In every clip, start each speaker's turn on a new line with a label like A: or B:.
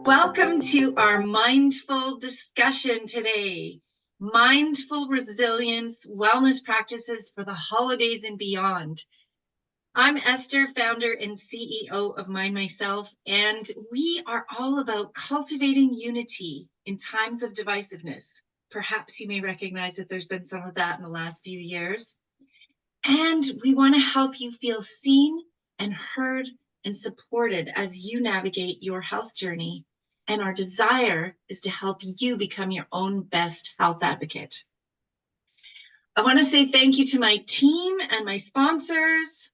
A: Welcome to our mindful discussion today. Mindful resilience, wellness practices for the holidays and beyond. I'm Esther, founder and CEO of Mynd Myself, and we are all about cultivating unity in times of divisiveness. Perhaps you may recognize that there's been some of that in the last few years. And we want to help you feel seen and heard and supported as you navigate your health journey. And our desire is to help you become your own best health advocate. I want to say thank you to my team and my sponsors,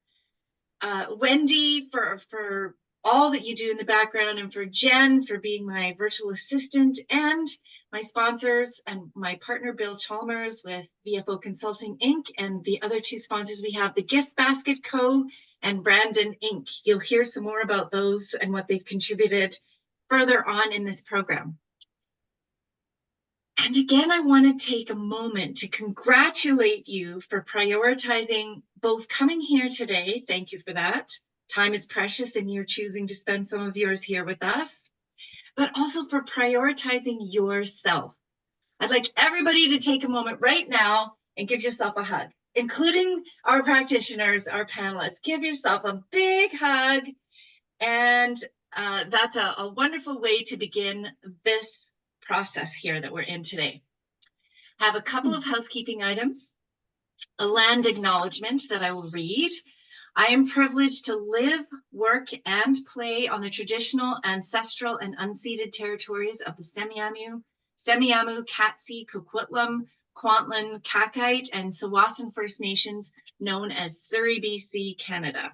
A: Wendy for all that you do in the background, and for Jen for being my virtual assistant, and my sponsors and my partner Bill Chalmers with VFO Consulting Inc. and the other two sponsors we have, the Gift Basket Co. and Brandon Inc. You'll hear some more about those and what they've contributed further on in this program. And again, I want to take a moment to congratulate you for prioritizing both coming here today. Thank you for that. Time is precious and you're choosing to spend some of yours here with us, but also for prioritizing yourself. I'd like everybody to take a moment right now and give yourself a hug, including our practitioners, our panelists. Give yourself a big hug. And that's a wonderful way to begin this process here that we're in today. I have a couple of housekeeping items, a land acknowledgement that I will read. I am privileged to live, work, and play on the traditional, ancestral, and unceded territories of the Semiahmoo, Katsi, Coquitlam, Kwantlen, Kakite, and Tsawwassen First Nations, known as Surrey, BC, Canada.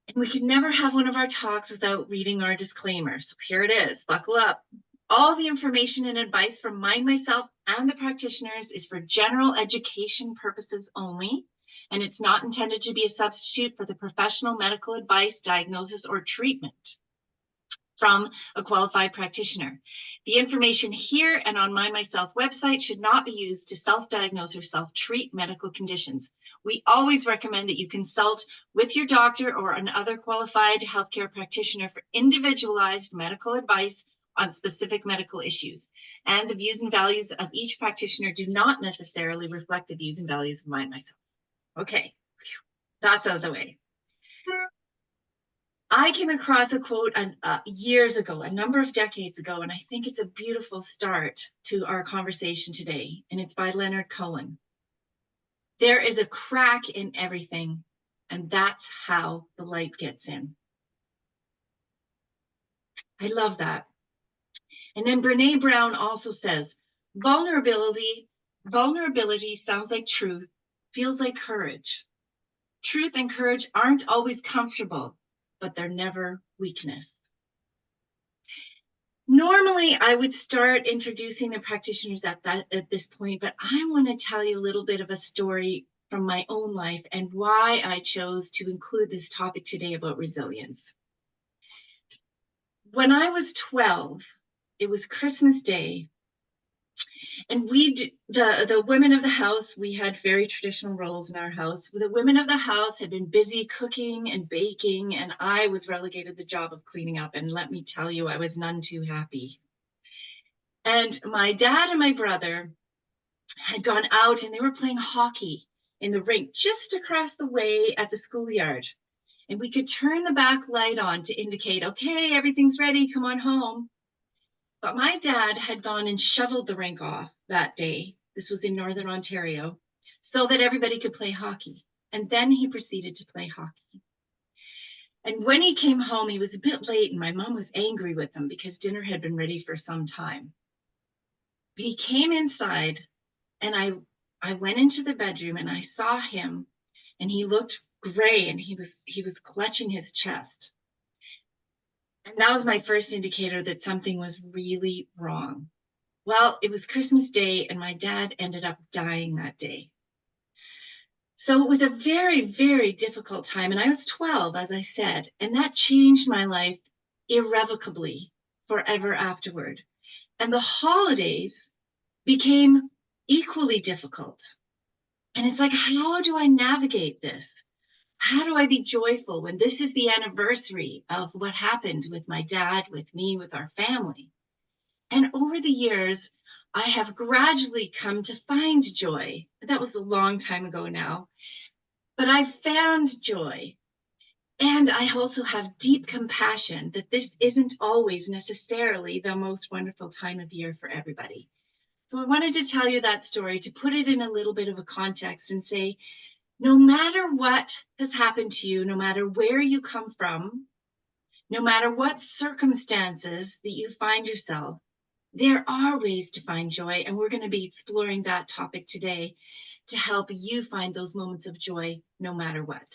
A: And we could never have one of our talks without reading our disclaimer. So here it is, buckle up. All the information and advice from Mynd Myself and the practitioners is for general education purposes only, and it's not intended to be a substitute for the professional medical advice, diagnosis, or treatment from a qualified practitioner. The information here and on Mynd Myself website should not be used to self-diagnose or self-treat medical conditions. We always recommend that you consult with your doctor or another qualified healthcare practitioner for individualized medical advice on specific medical issues. And the views and values of each practitioner do not necessarily reflect the views and values of Mynd Myself. Okay, that's out of the way. I came across a quote years ago, a number of decades ago, and I think it's a beautiful start to our conversation today, and it's by Leonard Cohen. There is a crack in everything, and that's how the light gets in. I love that. And then Brene Brown also says, vulnerability sounds like truth, feels like courage. Truth and courage aren't always comfortable, but they're never weakness. Normally, I would start introducing the practitioners at this point, but I want to tell you a little bit of a story from my own life and why I chose to include this topic today about resilience. When I was 12, it was Christmas Day, and the women of the house, we had very traditional roles in our house. The women of the house had been busy cooking and baking, and I was relegated the job of cleaning up. And let me tell you, I was none too happy. And my dad and my brother had gone out and they were playing hockey in the rink just across the way at the schoolyard. And we could turn the back light on to indicate, okay, everything's ready, come on home. But my dad had gone and shoveled the rink off that day. This was in Northern Ontario, so that everybody could play hockey. And then he proceeded to play hockey. And when he came home, he was a bit late, and my mom was angry with him because dinner had been ready for some time. He came inside, and I went into the bedroom, and I saw him, and he looked gray, and he was clutching his chest. And that was my first indicator that something was really wrong. Well, it was Christmas Day, and my dad ended up dying that day. So it was a very, very difficult time. And I was 12, as I said, and that changed my life irrevocably forever afterward. And the holidays became equally difficult. And it's like, how do I navigate this? How do I be joyful when this is the anniversary of what happened with my dad, with me, with our family? And over the years, I have gradually come to find joy. That was a long time ago now, but I've found joy. And I also have deep compassion that this isn't always necessarily the most wonderful time of year for everybody. So I wanted to tell you that story to put it in a little bit of a context and say, no matter what has happened to you, no matter where you come from, no matter what circumstances that you find yourself, there are ways to find joy. And we're going to be exploring that topic today to help you find those moments of joy no matter what.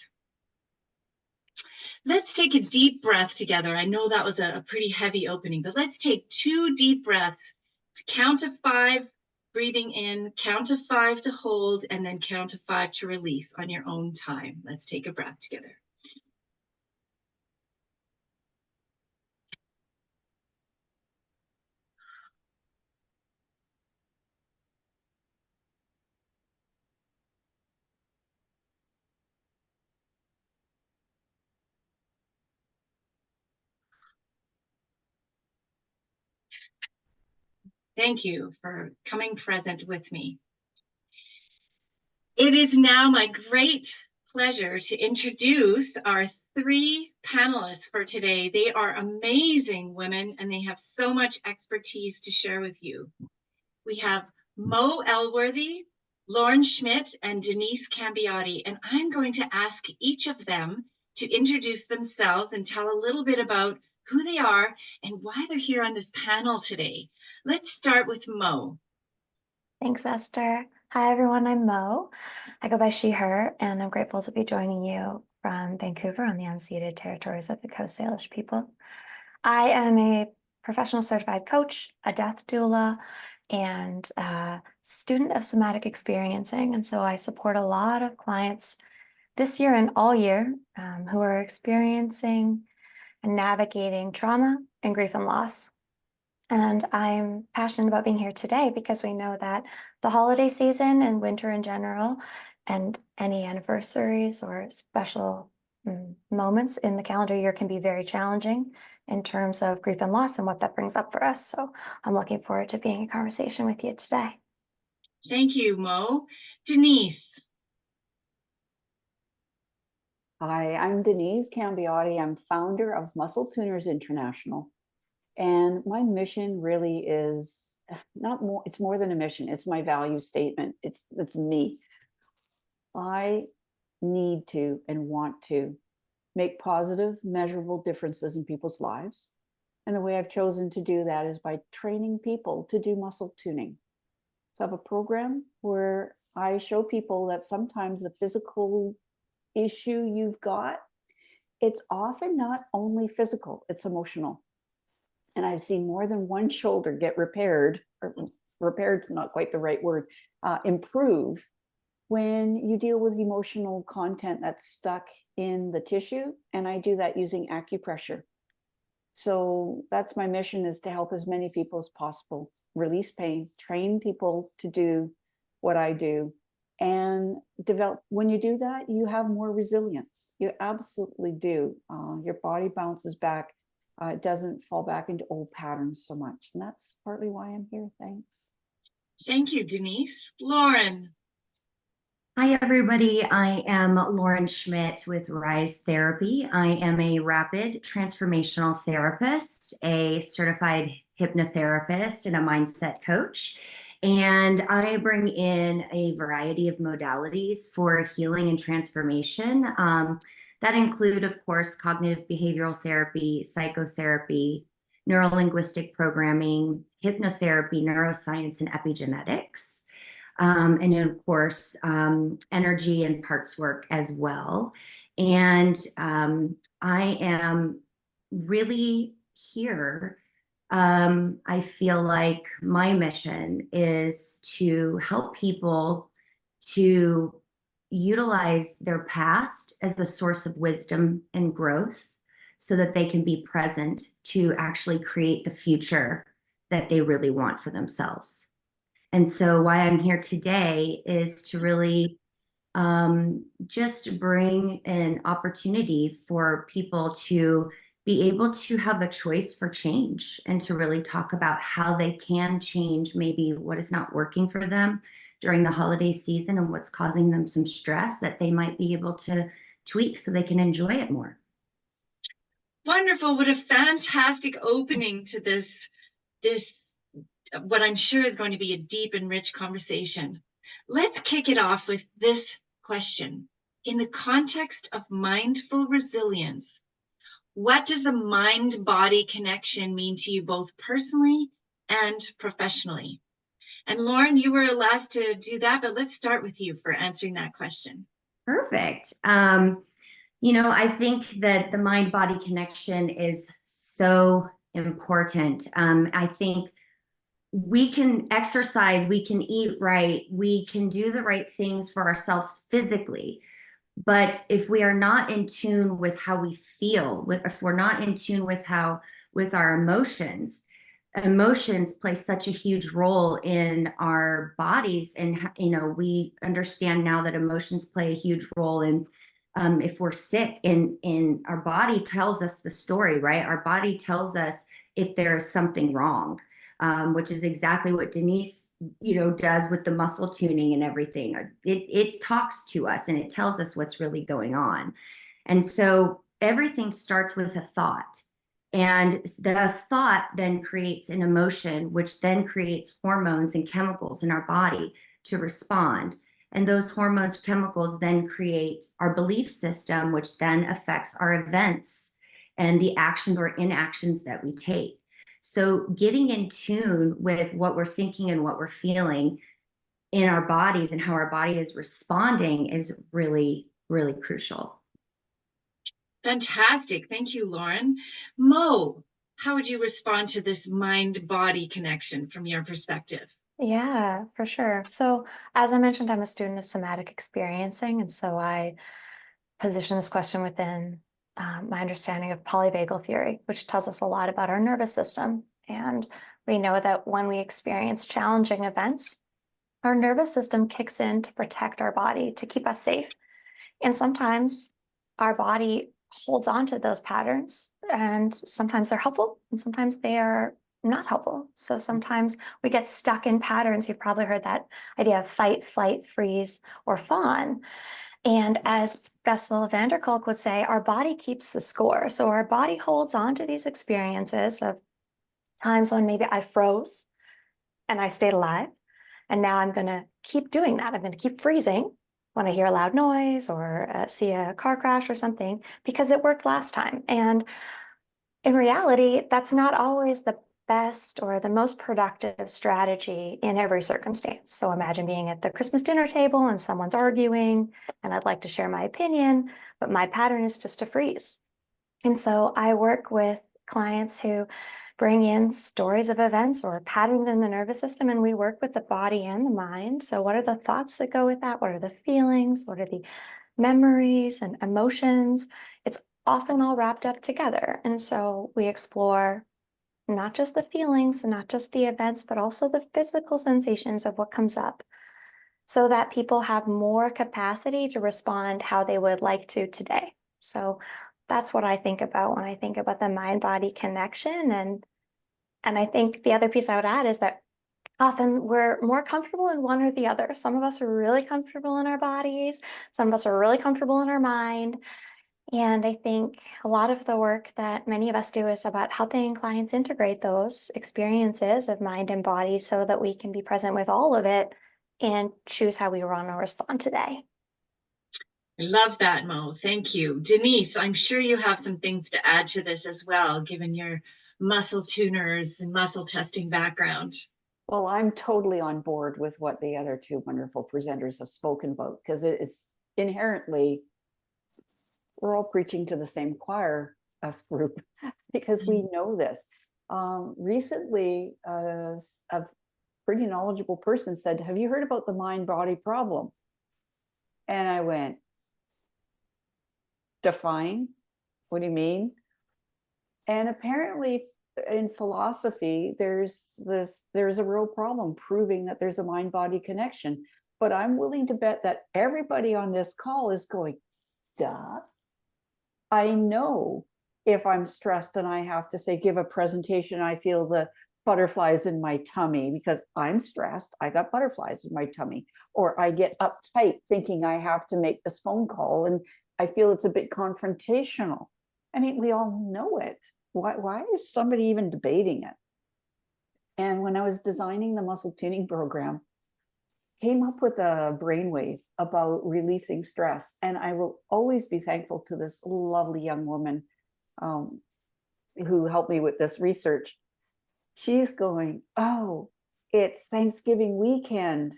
A: Let's take a deep breath together. I know that was a pretty heavy opening, but let's take 2 deep breaths. Count to 5, breathing in, count to 5 to hold, and then count to 5 to release on your own time. Let's take a breath together. Thank you for coming present with me. It is now my great pleasure to introduce our 3 panelists for today. They are amazing women and they have so much expertise to share with you. We have Mo Elworthy, Lauren Schmidt, and Denise Cambiotti, and I'm going to ask each of them to introduce themselves and tell a little bit about who they are and why they're here on this panel today. Let's start with Mo.
B: Thanks, Esther. Hi, everyone. I'm Mo. I go by she, her, and I'm grateful to be joining you from Vancouver on the unceded territories of the Coast Salish people. I am a professional certified coach, a death doula, and a student of somatic experiencing. And so I support a lot of clients this year and all year who are experiencing and navigating trauma and grief and loss. And I'm passionate about being here today because we know that the holiday season and winter in general, and any anniversaries or special moments in the calendar year can be very challenging in terms of grief and loss and what that brings up for us. So I'm looking forward to being in conversation with you today.
A: Thank you, Mo. Denise.
C: Hi, I'm Denise Cambiotti. I'm founder of Muscle Tuners International. And my mission really is not more, it's more than a mission. It's my value statement. It's me. I need to and want to make positive, measurable differences in people's lives. And the way I've chosen to do that is by training people to do muscle tuning. So I have a program where I show people that sometimes the physical issue you've got, it's often not only physical, it's emotional. And I've seen more than one shoulder get repaired, or repaired's not quite the right word, improve when you deal with emotional content that's stuck in the tissue. And I do that using acupressure. So that's my mission, is to help as many people as possible release pain, train people to do what I do, and develop. When you do that, you have more resilience. You absolutely do. Your body bounces back. It doesn't fall back into old patterns so much. And that's partly why I'm here. Thanks.
A: Thank you, Denise. Lauren.
D: Hi, everybody. I am Lauren Schmidt with Rise Therapy. I am a rapid transformational therapist, a certified hypnotherapist, and a mindset coach. And I bring in a variety of modalities for healing and transformation. That include, of course, cognitive behavioral therapy, psychotherapy, neurolinguistic programming, hypnotherapy, neuroscience, and epigenetics. And of course, energy and parts work as well. And I am really here. I feel like my mission is to help people to utilize their past as a source of wisdom and growth so that they can be present to actually create the future that they really want for themselves. And so why I'm here today is to really just bring an opportunity for people to be able to have a choice for change and to really talk about how they can change maybe what is not working for them during the holiday season and what's causing them some stress that they might be able to tweak so they can enjoy it more.
A: Wonderful. What a fantastic opening to this what I'm sure is going to be a deep and rich conversation. Let's kick it off with this question. In the context of mindful resilience, what does the mind-body connection mean to you both personally and professionally? And Lauren, you were last to do that, but let's start with you for answering that question.
D: Perfect. I think that the mind-body connection is so important. I think we can exercise, we can eat right, we can do the right things for ourselves physically. But if we are not in tune with how we feel, if we're not in tune with our emotions play such a huge role in our bodies. And, we understand now that emotions play a huge role in if we're sick, in our body tells us the story, right? Our body tells us if there is something wrong, which is exactly what Denise does with the muscle tuning and everything. It talks to us and it tells us what's really going on. And so everything starts with a thought. And the thought then creates an emotion, which then creates hormones and chemicals in our body to respond. And those hormones, chemicals then create our belief system, which then affects our events and the actions or inactions that we take. So getting in tune with what we're thinking and what we're feeling in our bodies and how our body is responding is really, really crucial.
A: Fantastic. Thank you, Lauren. Mo, how would you respond to this mind-body connection from your perspective?
B: Yeah, for sure. So as I mentioned, I'm a student of somatic experiencing, and so I position this question within my understanding of polyvagal theory, which tells us a lot about our nervous system. And we know that when we experience challenging events, our nervous system kicks in to protect our body, to keep us safe. And sometimes our body holds on to those patterns, and sometimes they're helpful, and sometimes they are not helpful. So sometimes we get stuck in patterns. You've probably heard that idea of fight, flight, freeze, or fawn. And as Bessel van der Kolk would say, our body keeps the score. So our body holds on to these experiences of times when maybe I froze and I stayed alive. And now I'm going to keep doing that. I'm going to keep freezing when I hear a loud noise or see a car crash or something, because it worked last time. And in reality, that's not always the best or the most productive strategy in every circumstance. So imagine being at the Christmas dinner table and someone's arguing, and I'd like to share my opinion, but my pattern is just to freeze. And so I work with clients who bring in stories of events or patterns in the nervous system, and we work with the body and the mind. So what are the thoughts that go with that? What are the feelings? What are the memories and emotions? It's often all wrapped up together. And so we explore not just the feelings and not just the events, but also the physical sensations of what comes up, so that people have more capacity to respond how they would like to today. So that's what I think about when I think about the mind-body connection. And I think the other piece I would add is that often we're more comfortable in one or the other. Some of us are really comfortable in our bodies. Some of us are really comfortable in our mind. And I think a lot of the work that many of us do is about helping clients integrate those experiences of mind and body so that we can be present with all of it and choose how we want to respond today.
A: I love that, Mo. Thank you. Denise, I'm sure you have some things to add to this as well, given your muscle tuners and muscle testing background.
C: Well, I'm totally on board with what the other two wonderful presenters have spoken about, because it is inherently, we're all preaching to the same choir, us group, because we know this. Recently, a pretty knowledgeable person said, "Have you heard about the mind-body problem?" And I went, "Define? What do you mean?" And apparently in philosophy, there's a real problem proving that there's a mind-body connection. but I'm willing to bet that everybody on this call is going, duh. I know if I'm stressed and I have to say, give a presentation, I feel the butterflies in my tummy because I'm stressed. I got butterflies in my tummy, or I get uptight thinking I have to make this phone call and I feel it's a bit confrontational. I mean, we all know it. Why is somebody even debating it? And when I was designing the muscle tuning program, came up with a brainwave about releasing stress. And I will always be thankful to this lovely young woman who helped me with this research. She's going, oh, it's Thanksgiving weekend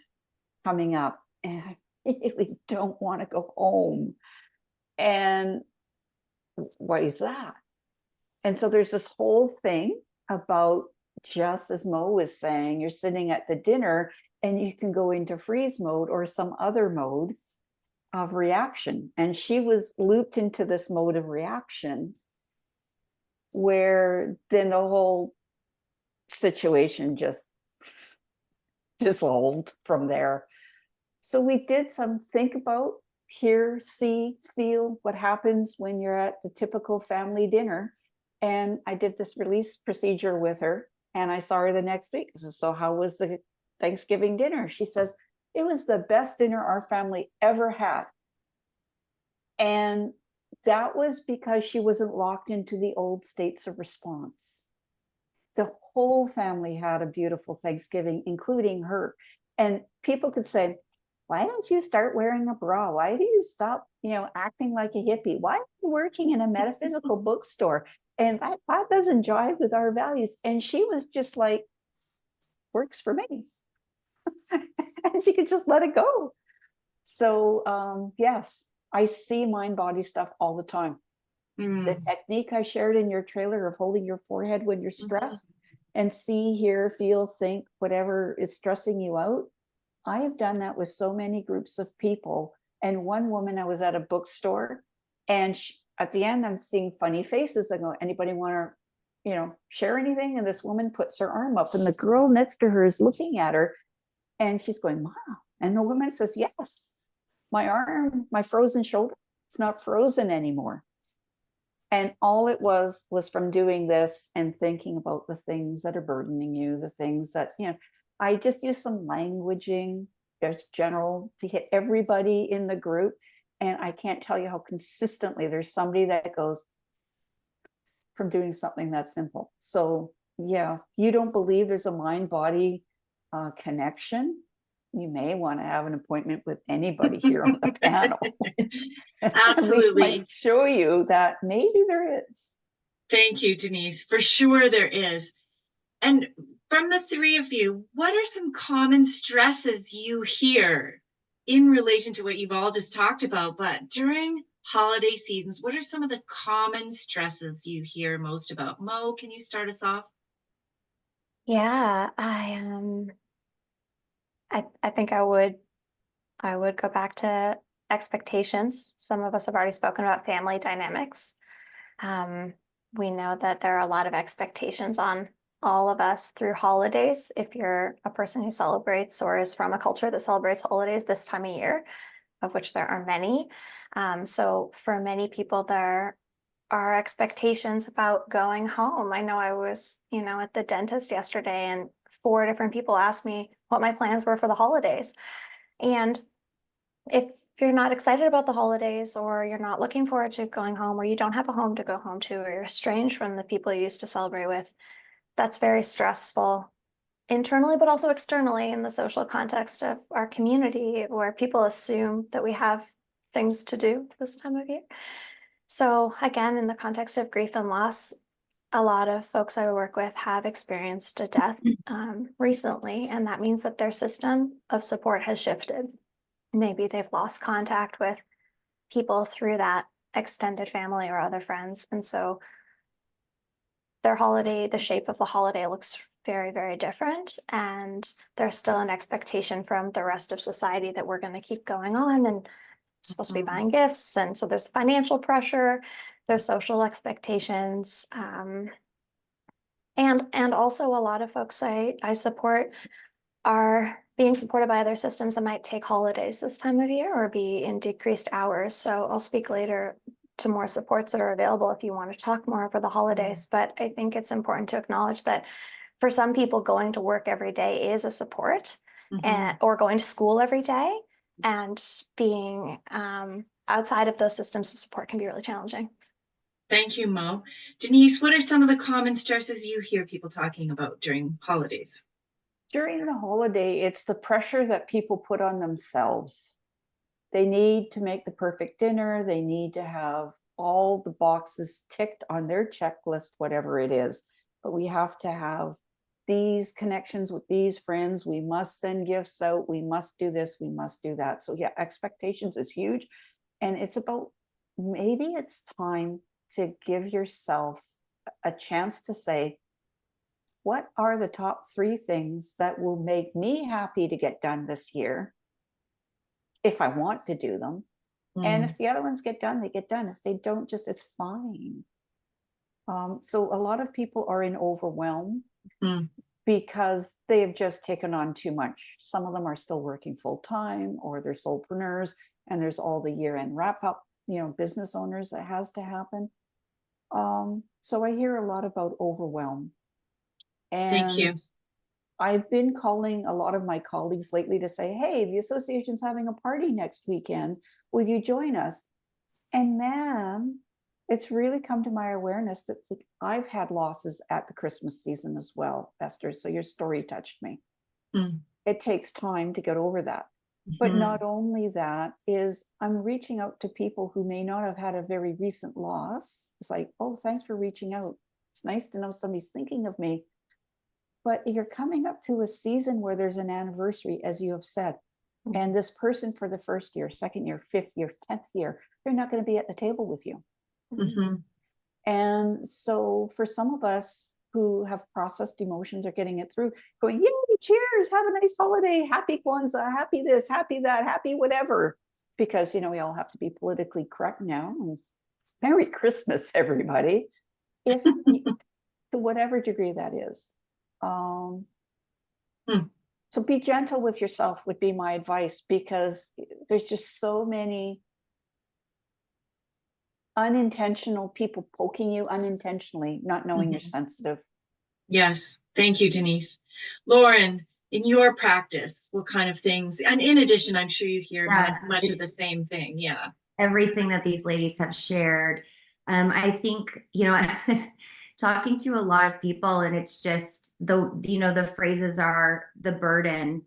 C: coming up, and I really don't want to go home. And what is that? And so there's this whole thing about, just as Mo was saying, you're sitting at the dinner and you can go into freeze mode or some other mode of reaction. And she was looped into this mode of reaction where then the whole situation just dissolved from there. So we did some think about, hear, see, feel what happens when you're at the typical family dinner. And I did this release procedure with her, and I saw her the next week. So how was the Thanksgiving dinner? She says, it was the best dinner our family ever had. And that was because she wasn't locked into the old states of response. The whole family had a beautiful Thanksgiving, including her. And people could say, why don't you start wearing a bra? Why do you stop, acting like a hippie? Why are you working in a metaphysical bookstore? And that doesn't jive with our values. And she was just like, works for me. And she could just let it go. So yes, I see mind body stuff all the time. The technique I shared in your trailer of holding your forehead when you're stressed and see, hear, feel, think, whatever is stressing you out. I have done that with so many groups of people. And one woman, I was at a bookstore, and at the end, I'm seeing funny faces. I go, anybody want to, share anything? And this woman puts her arm up, and the girl next to her is looking at her, and she's going, Mom. And the woman says, yes, my arm, my frozen shoulder, it's not frozen anymore. And all it was from doing this and thinking about the things that are burdening you, the things that, I just use some languaging, just general, to hit everybody in the group. And I can't tell you how consistently there's somebody that goes from doing something that simple. So yeah, you don't believe there's a mind-body connection? You may want to have an appointment with anybody here on the panel.
A: Absolutely.
C: We might show you that maybe there is.
A: Thank you, Denise. For sure there is. And from the three of you, what are some common stresses you hear in relation to what you've all just talked about? But during holiday seasons, what are some of the common stresses you hear most about? Mo, can you start us off?
B: Yeah, I think I would go back to expectations. Some of us have already spoken about family dynamics. We know that there are a lot of expectations on all of us through holidays. If you're a person who celebrates or is from a culture that celebrates holidays this time of year, of which there are many. So for many people, there are expectations about going home. I know I was, at the dentist yesterday, and 4 different people asked me what my plans were for the holidays. And if you're not excited about the holidays, or you're not looking forward to going home, or you don't have a home to go home to, or you're estranged from the people you used to celebrate with, that's very stressful internally, but also externally in the social context of our community, where people assume that we have things to do this time of year. So again, in the context of grief and loss, a lot of folks I work with have experienced a death recently, and that means that their system of support has shifted. Maybe they've lost contact with people through that extended family or other friends. And so their holiday, the shape of the holiday looks very, very different. And there's still an expectation from the rest of society that we're going to keep going on and supposed to be buying gifts. And so there's financial pressure, there's social expectations. And also a lot of folks I support are being supported by other systems that might take holidays this time of year or be in decreased hours. So I'll speak later to more supports that are available if you want to talk more for the holidays. But I think it's important to acknowledge that for some people, going to work every day is a support, or going to school every day, and being outside of those systems of support can be really challenging.
A: Thank you, Mo. Denise, what are some of the common stresses you hear people talking about during holidays?
C: During the holiday, it's the pressure that people put on themselves. They need to make the perfect dinner. They need to have all the boxes ticked on their checklist, whatever it is. But we have to have these connections with these friends. We must send gifts out. We must do this. We must do that. So yeah, expectations is huge. And it's about, maybe it's time to give yourself a chance to say, what are the top 3 things that will make me happy to get done this year, if I want to do them? And if the other ones get done, they get done. If they don't, just, it's fine. So a lot of people are in overwhelm because they have just taken on too much. Some of them are still working full time, or they're solopreneurs, and there's all the year-end wrap up, business owners, that has to happen. So I hear a lot about overwhelm.
A: Thank you.
C: And I've been calling a lot of my colleagues lately to say, hey, the association's having a party next weekend. Will you join us? And man, it's really come to my awareness that I've had losses at the Christmas season as well, Esther. So your story touched me. It takes time to get over that. But not only that, is I'm reaching out to people who may not have had a very recent loss. It's like, oh, thanks for reaching out. It's nice to know somebody's thinking of me. But you're coming up to a season where there's an anniversary, as you have said. And this person, for the first year, second year, 5th year, 10th year, they're not going to be at the table with you. And so for some of us who have processed emotions or getting it through, going, yay, cheers, have a nice holiday, happy Kwanzaa, happy this, happy that, happy whatever. Because, we all have to be politically correct now. And Merry Christmas, everybody. If to whatever degree that is. So be gentle with yourself would be my advice, because there's just so many unintentional people poking you unintentionally, not knowing you're sensitive.
A: Yes. Thank you, Denise. Lauren, in your practice, what kind of things, and in addition, I'm sure you hear much of the same thing. Yeah.
D: Everything that these ladies have shared. I think, talking to a lot of people, and it's just the phrases are the burden,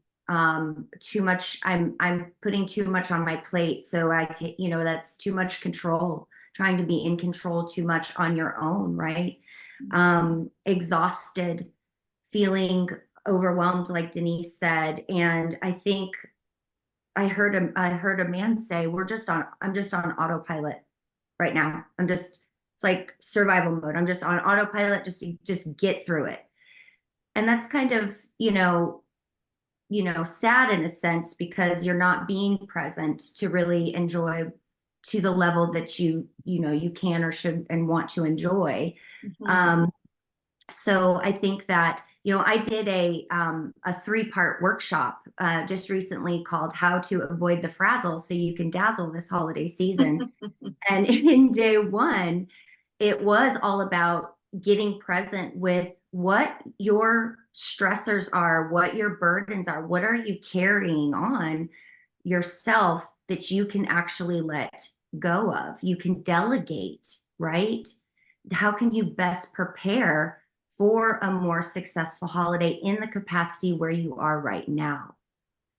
D: too much. I'm putting too much on my plate. So I take, that's too much control, trying to be in control too much on your own, right? Exhausted, feeling overwhelmed, like Denise said. And I think I heard a man say, I'm just on autopilot right now. It's like survival mode. I'm just on autopilot, just get through it. And that's kind of, sad in a sense, because you're not being present to really enjoy to the level that you can or should and want to enjoy. So I think that, I did a 3-part workshop just recently called How to Avoid the Frazzle So You Can Dazzle This Holiday Season. And in day 1, it was all about getting present with what your stressors are, what your burdens are, what are you carrying on yourself that you can actually let go of. You can delegate, right? How can you best prepare for a more successful holiday in the capacity where you are right now?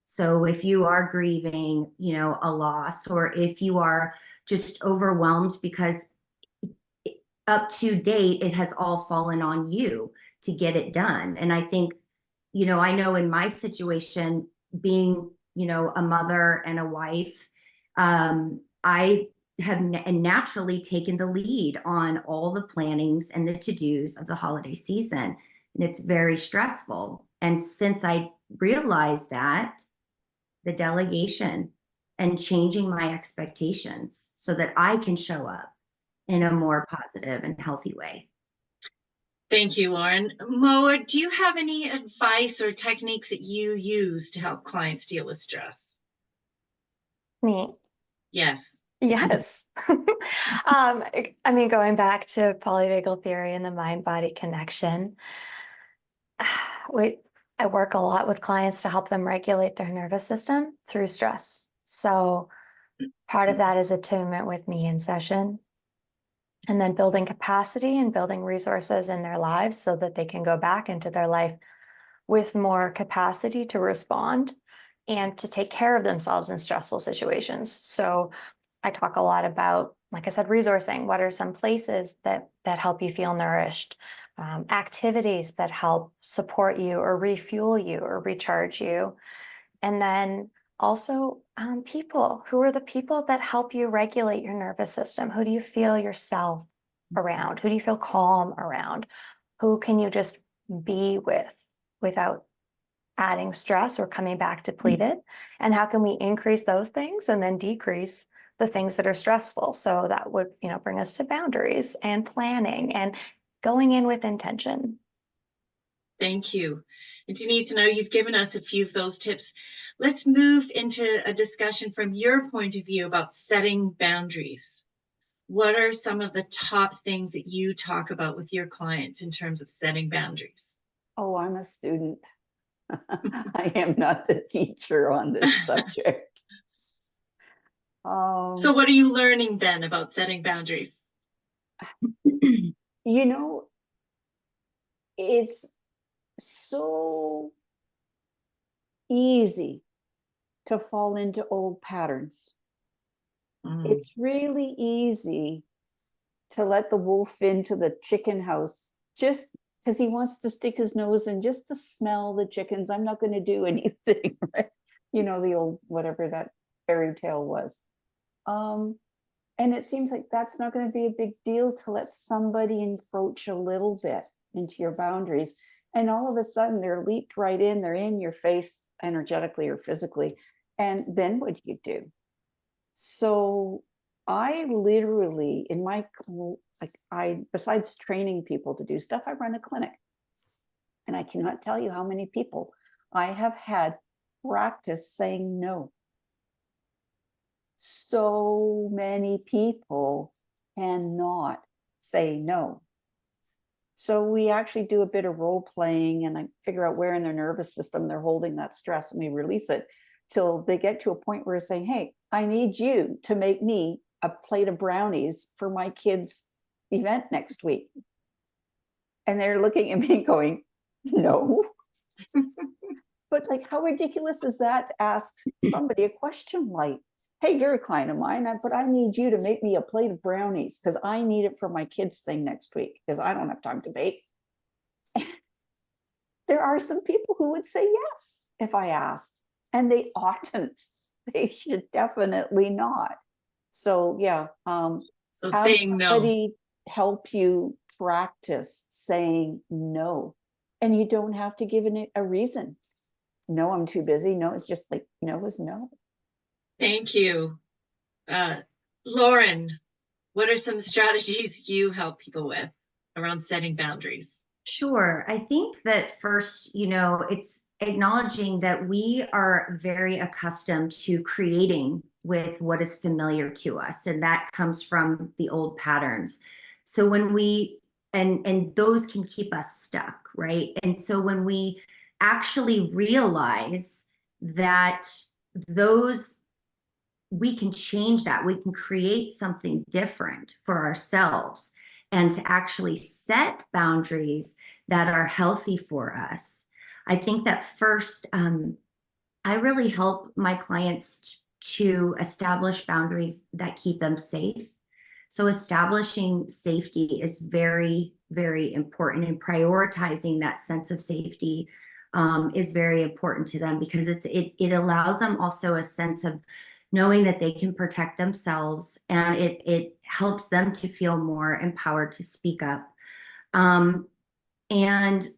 D: So if you are grieving, a loss, or if you are just overwhelmed because up to date, it has all fallen on you to get it done. And I think, I know in my situation, being, a mother and a wife, I have naturally taken the lead on all the plannings and the to-dos of the holiday season. And it's very stressful. And since I realized that, the delegation and changing my expectations so that I can show up in a more positive and healthy way.
A: Thank you, Lauren. Mo, do you have any advice or techniques that you use to help clients deal with stress?
B: Me.
A: Yes.
B: Yes. I mean, going back to polyvagal theory and the mind-body connection, I work a lot with clients to help them regulate their nervous system through stress. So part of that is attunement with me in session, and then building capacity and building resources in their lives so that they can go back into their life with more capacity to respond and to take care of themselves in stressful situations. So I talk a lot about, like I said, resourcing. What are some places that help you feel nourished? Activities that help support you or refuel you or recharge you. And then also people. Who are the people that help you regulate your nervous system? Who do you feel yourself around? Who do you feel calm around? Who can you just be with without adding stress or coming back depleted? And how can we increase those things and then decrease the things that are stressful? So that would, bring us to boundaries and planning and going in with intention.
A: Thank you. And Denise, I know you've given us a few of those tips. Let's move into a discussion from your point of view about setting boundaries. What are some of the top things that you talk about with your clients in terms of setting boundaries?
C: Oh, I'm a student. I am not the teacher on this subject.
A: So what are you learning then about setting boundaries?
C: It's so easy to fall into old patterns. It's really easy to let the wolf into the chicken house just because he wants to stick his nose in just to smell the chickens. I'm not going to do anything, right? The old, whatever that fairy tale was. And it seems like that's not going to be a big deal to let somebody encroach a little bit into your boundaries. And all of a sudden they're leaped right in, they're in your face energetically or physically. And then what do you do? So I literally, in my, besides training people to do stuff, I run a clinic. And I cannot tell you how many people I have had practice saying no. So many people cannot say no. So we actually do a bit of role playing, and I figure out where in their nervous system they're holding that stress, and we release it till they get to a point where we're saying, hey, I need you to make me a plate of brownies for my kids' event next week. And they're looking at me going, no. But how ridiculous is that to ask somebody a question like, hey, you're a client of mine, but I need you to make me a plate of brownies because I need it for my kids' thing next week because I don't have time to bake. There are some people who would say yes if I asked, and they oughtn't. They should definitely not. So yeah,
A: So
C: have
A: saying
C: somebody help you practice saying no, and you don't have to give it a reason. No, I'm too busy. No, it's just no is no.
A: Thank you. Lauren, what are some strategies you help people with around setting boundaries?
D: Sure. I think that first, it's acknowledging that we are very accustomed to creating with what is familiar to us, and that comes from the old patterns. So when we, and those can keep us stuck, right? And so when we actually realize that we can change that, we can create something different for ourselves, and to actually set boundaries that are healthy for us. I think that first, I really help my clients to establish boundaries that keep them safe. So establishing safety is very, very important, and prioritizing that sense of safety is very important to them, because it allows them also a sense of knowing that they can protect themselves, and it helps them to feel more empowered to speak up. And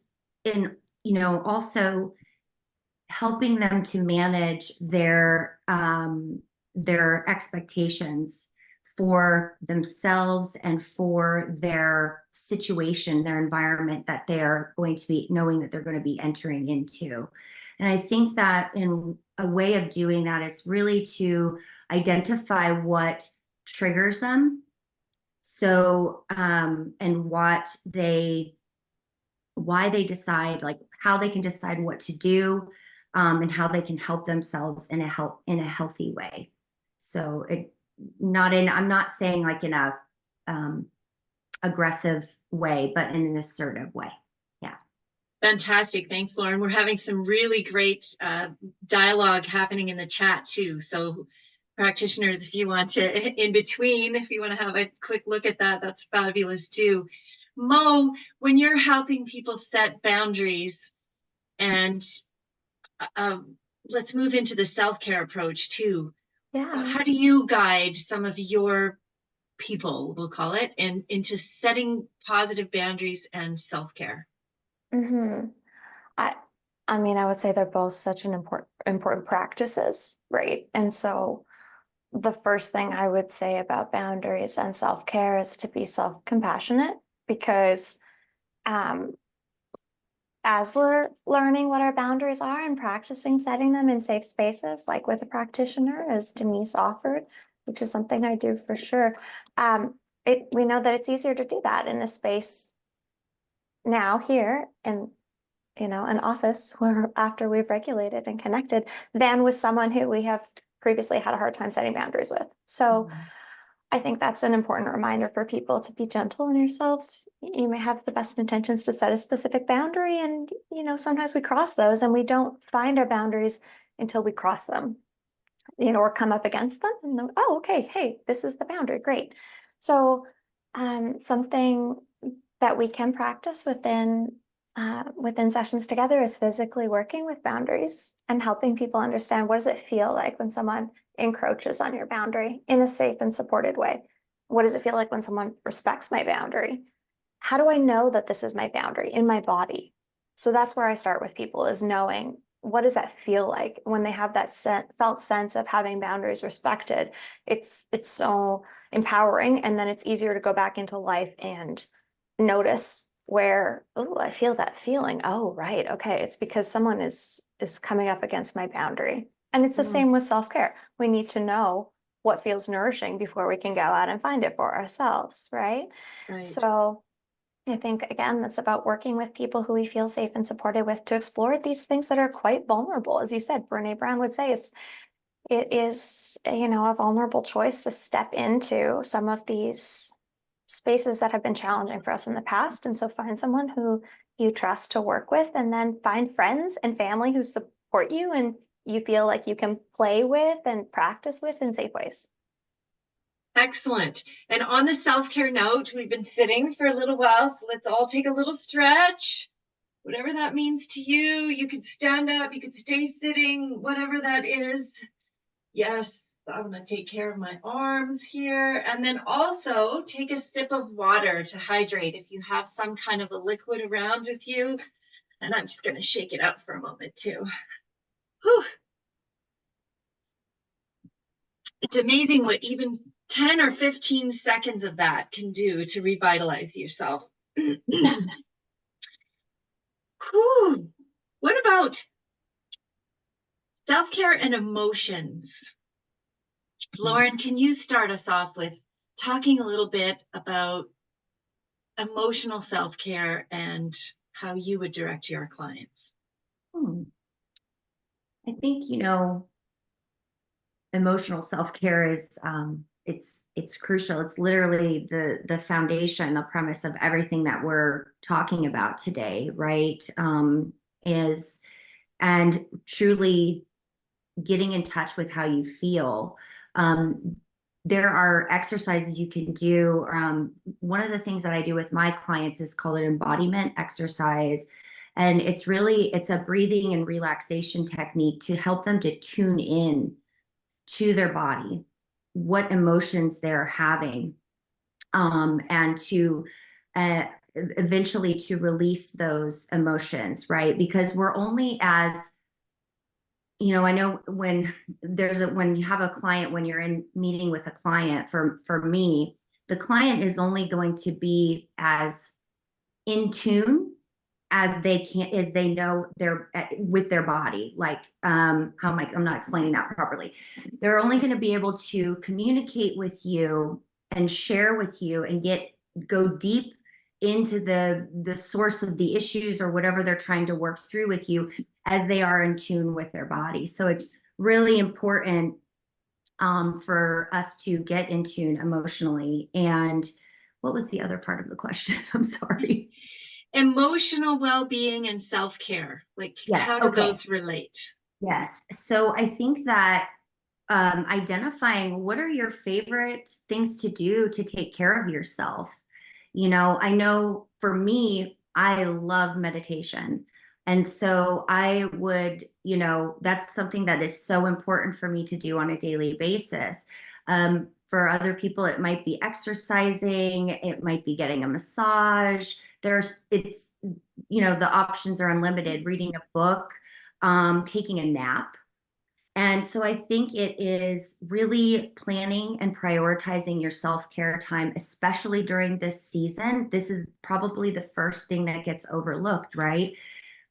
D: also helping them to manage their expectations for themselves and for their situation, their environment that they're going to be knowing that they're going to be entering into. And I think that in a way of doing that is really to identify what triggers them. So, and why they decide, like how they can decide what to do, and how they can help themselves in a healthy way. So I'm not saying like in a aggressive way, but in an assertive way. Yeah.
A: Fantastic. Thanks, Lauren. We're having some really great dialogue happening in the chat too. So practitioners, if you want to, in between, if you want to have a quick look at that, that's fabulous too. Mo, when you're helping people set boundaries, and let's move into the self-care approach too.
B: Yeah.
A: How do you guide some of your people, we'll call it, and into setting positive boundaries and self-care?
B: Mm-hmm. I mean, I would say they're both such an important practices, right? And so the first thing I would say about boundaries and self-care is to be self-compassionate, because as we're learning what our boundaries are and practicing setting them in safe spaces, like with a practitioner, as Denise offered, which is something I do for sure, we know that it's easier to do that in a space now here in an office where after we've regulated and connected, than with someone who we have previously had a hard time setting boundaries with. So I think that's an important reminder for people to be gentle on yourselves. You may have the best intentions to set a specific boundary, and sometimes we cross those and we don't find our boundaries until we cross them, or come up against them and then, oh, okay, hey, this is the boundary, great. So something that we can practice within sessions together is physically working with boundaries and helping people understand, what does it feel like when someone encroaches on your boundary in a safe and supported way? What does it feel like when someone respects my boundary? How do I know that this is my boundary in my body? So that's where I start with people, is knowing, what does that feel like when they have that felt sense of having boundaries respected? It's so empowering, and then it's easier to go back into life and notice where, oh, I feel that feeling. Oh, right. Okay. It's because someone is coming up against my boundary. And it's the same with self-care. We need to know what feels nourishing before we can go out and find it for ourselves, right?
A: Right.
B: So I think, again, that's about working with people who we feel safe and supported with to explore these things that are quite vulnerable. As you said, Brene Brown would say, it is a vulnerable choice to step into some of these spaces that have been challenging for us in the past. And so find someone who you trust to work with, and then find friends and family who support you and you feel like you can play with and practice with in safe ways.
A: Excellent. And on the self-care note, we've been sitting for a little while, so let's all take a little stretch. Whatever that means to you. You could stand up, you could stay sitting, whatever that is. Yes, I'm going to take care of my arms here. And then also take a sip of water to hydrate if you have some kind of a liquid around with you. And I'm just going to shake it out for a moment too. Whew. It's amazing what even 10 or 15 seconds of that can do to revitalize yourself. Whew. What about self-care and emotions? Lauren, can you start us off with talking a little bit about emotional self-care and how you would direct your clients?
D: I think, emotional self-care is it's crucial. It's literally the foundation, the premise of everything that we're talking about today, right? And truly getting in touch with how you feel. There are exercises you can do. One of the things that I do with my clients is called an embodiment exercise. And it's a breathing and relaxation technique to help them to tune in to their body, what emotions they're having, and to eventually to release those emotions, right? Because we're only as I know when when you have a client, when you're in meeting with a client, for me, the client is only going to be as in tune as they know they're with their body. Like, how am I'm not explaining that properly. They're only going to be able to communicate with you and share with you and go deep into the source of the issues or whatever they're trying to work through with you as they are in tune with their body. So it's really important for us to get in tune emotionally. And what was the other part of the question? I'm sorry.
A: Emotional well-being and self-care. Like,
D: Yes.
A: how do
D: Okay.
A: those relate?
D: Yes. So I think that identifying what are your favorite things to do to take care of yourself. I know for me, I love meditation. And so I would, that's something that is so important for me to do on a daily basis. For other people, it might be exercising, it might be getting a massage. The options are unlimited, reading a book, taking a nap. And so I think it is really planning and prioritizing your self-care time, especially during this season. This is probably the first thing that gets overlooked, right?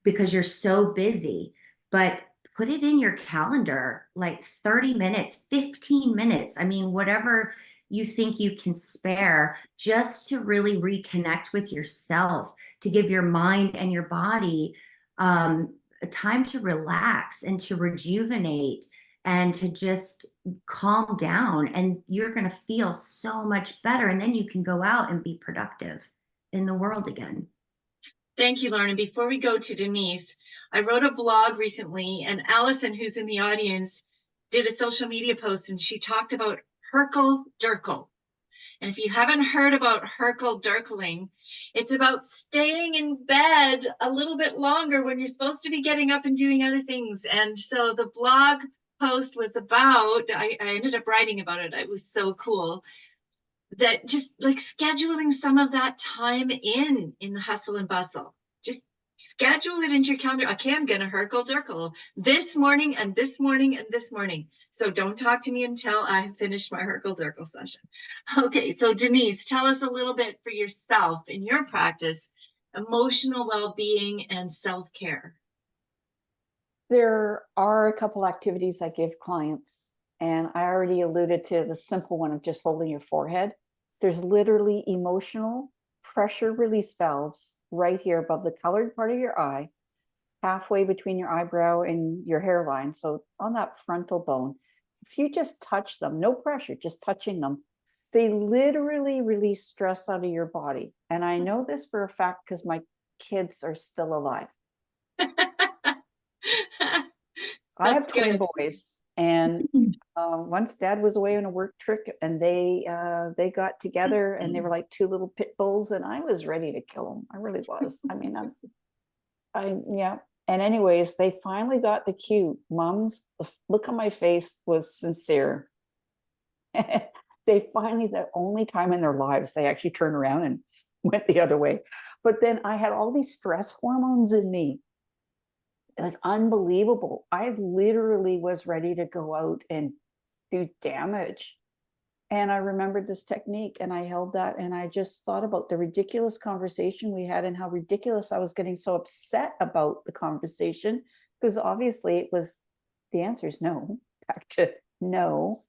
D: Because you're so busy. But put it in your calendar, like 30 minutes, 15 minutes. I mean, whatever you think you can spare, just to really reconnect with yourself, to give your mind and your body a time to relax and to rejuvenate and to just calm down. And you're going to feel so much better. And then you can go out and be productive in the world again.
A: Thank you, Lauren. Before we go to Denise, I wrote a blog recently, and Allison, who's in the audience, did a social media post, and she talked about Herkel Durkel. And if you haven't heard about Herkel Durkling, it's about staying in bed a little bit longer when you're supposed to be getting up and doing other things. And so the blog post was about, I ended up writing about it. It was so cool. That just like scheduling some of that time in the hustle and bustle. Just schedule it into your calendar. Okay, I'm gonna Herkel Durkel this morning and this morning and this morning. So don't talk to me until I finished my Herkel Durkel session. Okay, so Denise, tell us a little bit for yourself in your practice, emotional well-being and self-care.
C: There are a couple activities I give clients, and I already alluded to the simple one of just holding your forehead. There's literally emotional pressure release valves right here above the colored part of your eye, halfway between your eyebrow and your hairline. So on that frontal bone, if you just touch them, no pressure, just touching them, they literally release stress out of your body. And I know this for a fact because my kids are still alive. I have twin boys, and once Dad was away on a work trip, and they got together, and they were like two little pit bulls, and I was ready to kill them. I really was. I mean, yeah. And anyways, they finally got the cue. Mom's, the look on my face was sincere. They finally, the only time in their lives, they actually turned around and went the other way. But then I had all these stress hormones in me. It was unbelievable. I literally was ready to go out and do damage. And I remembered this technique, and I held that, and I just thought about the ridiculous conversation we had and how ridiculous I was getting so upset about the conversation, because obviously it was, the answer is no, back to no.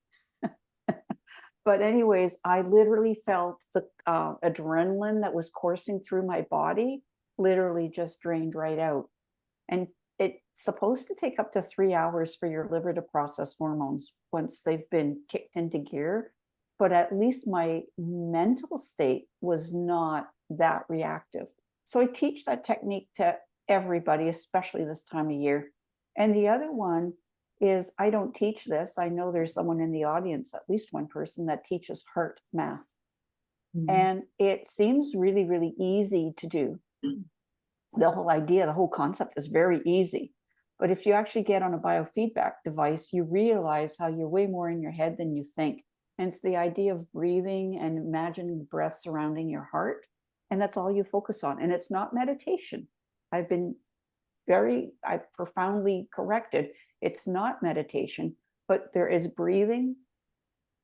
C: But anyways, I literally felt the adrenaline that was coursing through my body literally just drained right out. And it's supposed to take up to 3 hours for your liver to process hormones once they've been kicked into gear. But at least my mental state was not that reactive. So I teach that technique to everybody, especially this time of year. And the other one is, I don't teach this. I know there's someone in the audience, at least one person, that teaches heart math. And it seems really, really easy to do. The whole idea, the whole concept is very easy. But if you actually get on a biofeedback device, you realize how you're way more in your head than you think. And it's the idea of breathing and imagining the breath surrounding your heart. And that's all you focus on. And it's not meditation. I've been I profoundly corrected. It's not meditation, but there is breathing,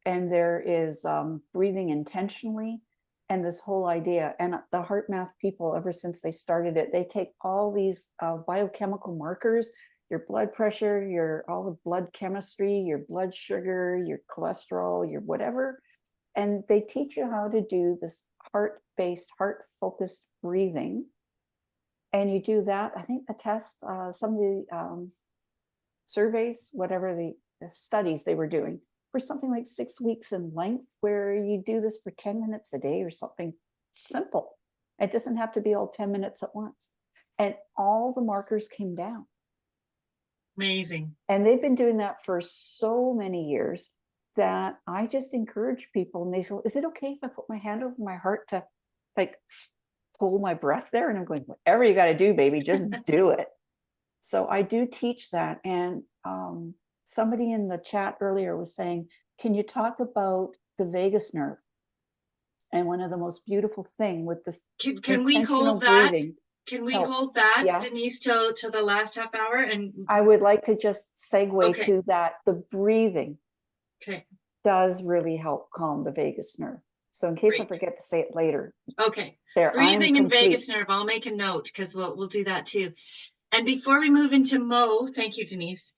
C: and there is breathing intentionally, and this whole idea. And the heart math people, ever since they started it, they take all these biochemical markers, your blood pressure, all the blood chemistry, your blood sugar, your cholesterol, your whatever, and they teach you how to do this heart-based, heart-focused breathing. And you do that. I think the test, some of the surveys, whatever the studies they were doing, for something like 6 weeks in length, where you do this for 10 minutes a day or something simple. It doesn't have to be all 10 minutes at once. And all the markers came down.
A: Amazing.
C: And they've been doing that for so many years that I just encourage people, and they say, is it okay if I put my hand over my heart to like pull my breath there? And I'm going, whatever you got to do, baby, just do it. So I do teach that. And somebody in the chat earlier was saying, can you talk about the vagus nerve? And one of the most beautiful thing with this
A: Can we hold that?
C: breathing.
A: Can we
C: helps.
A: hold that,
C: Yes.
A: Denise, till the last half hour? And
C: I would like to just segue
A: Okay.
C: to that. The breathing
A: okay,
C: does really help calm the vagus nerve. So in case I
A: Great.
C: forget to say it later,
A: okay.
C: there
A: Breathing
C: I'm
A: and
C: complete.
A: vagus nerve. I'll make a note because we'll do that too. And before we move into Mo, thank you, Denise.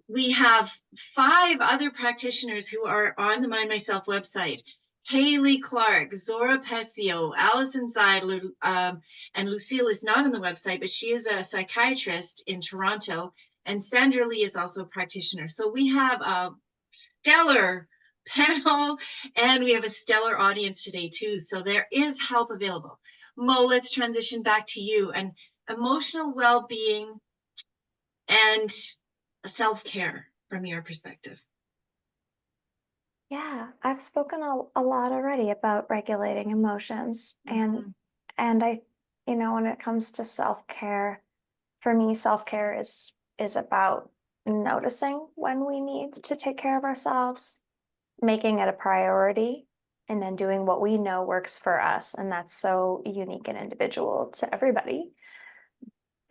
A: We have 5 other practitioners who are on the Mind Myself website. Haley Clark, Zora Pesio, Allison Seidler, and Lucille is not on the website, but she is a psychiatrist in Toronto, and Sandra Lee is also a practitioner. So we have a stellar panel, and we have a stellar audience today too. So there is help available. Mo, let's transition back to you, and emotional well-being and self-care from your perspective.
B: Yeah, I've spoken a lot already about regulating emotions, and I, when it comes to self-care, for me, self-care is about noticing when we need to take care of ourselves, making it a priority, and then doing what we know works for us. And that's so unique and individual to everybody.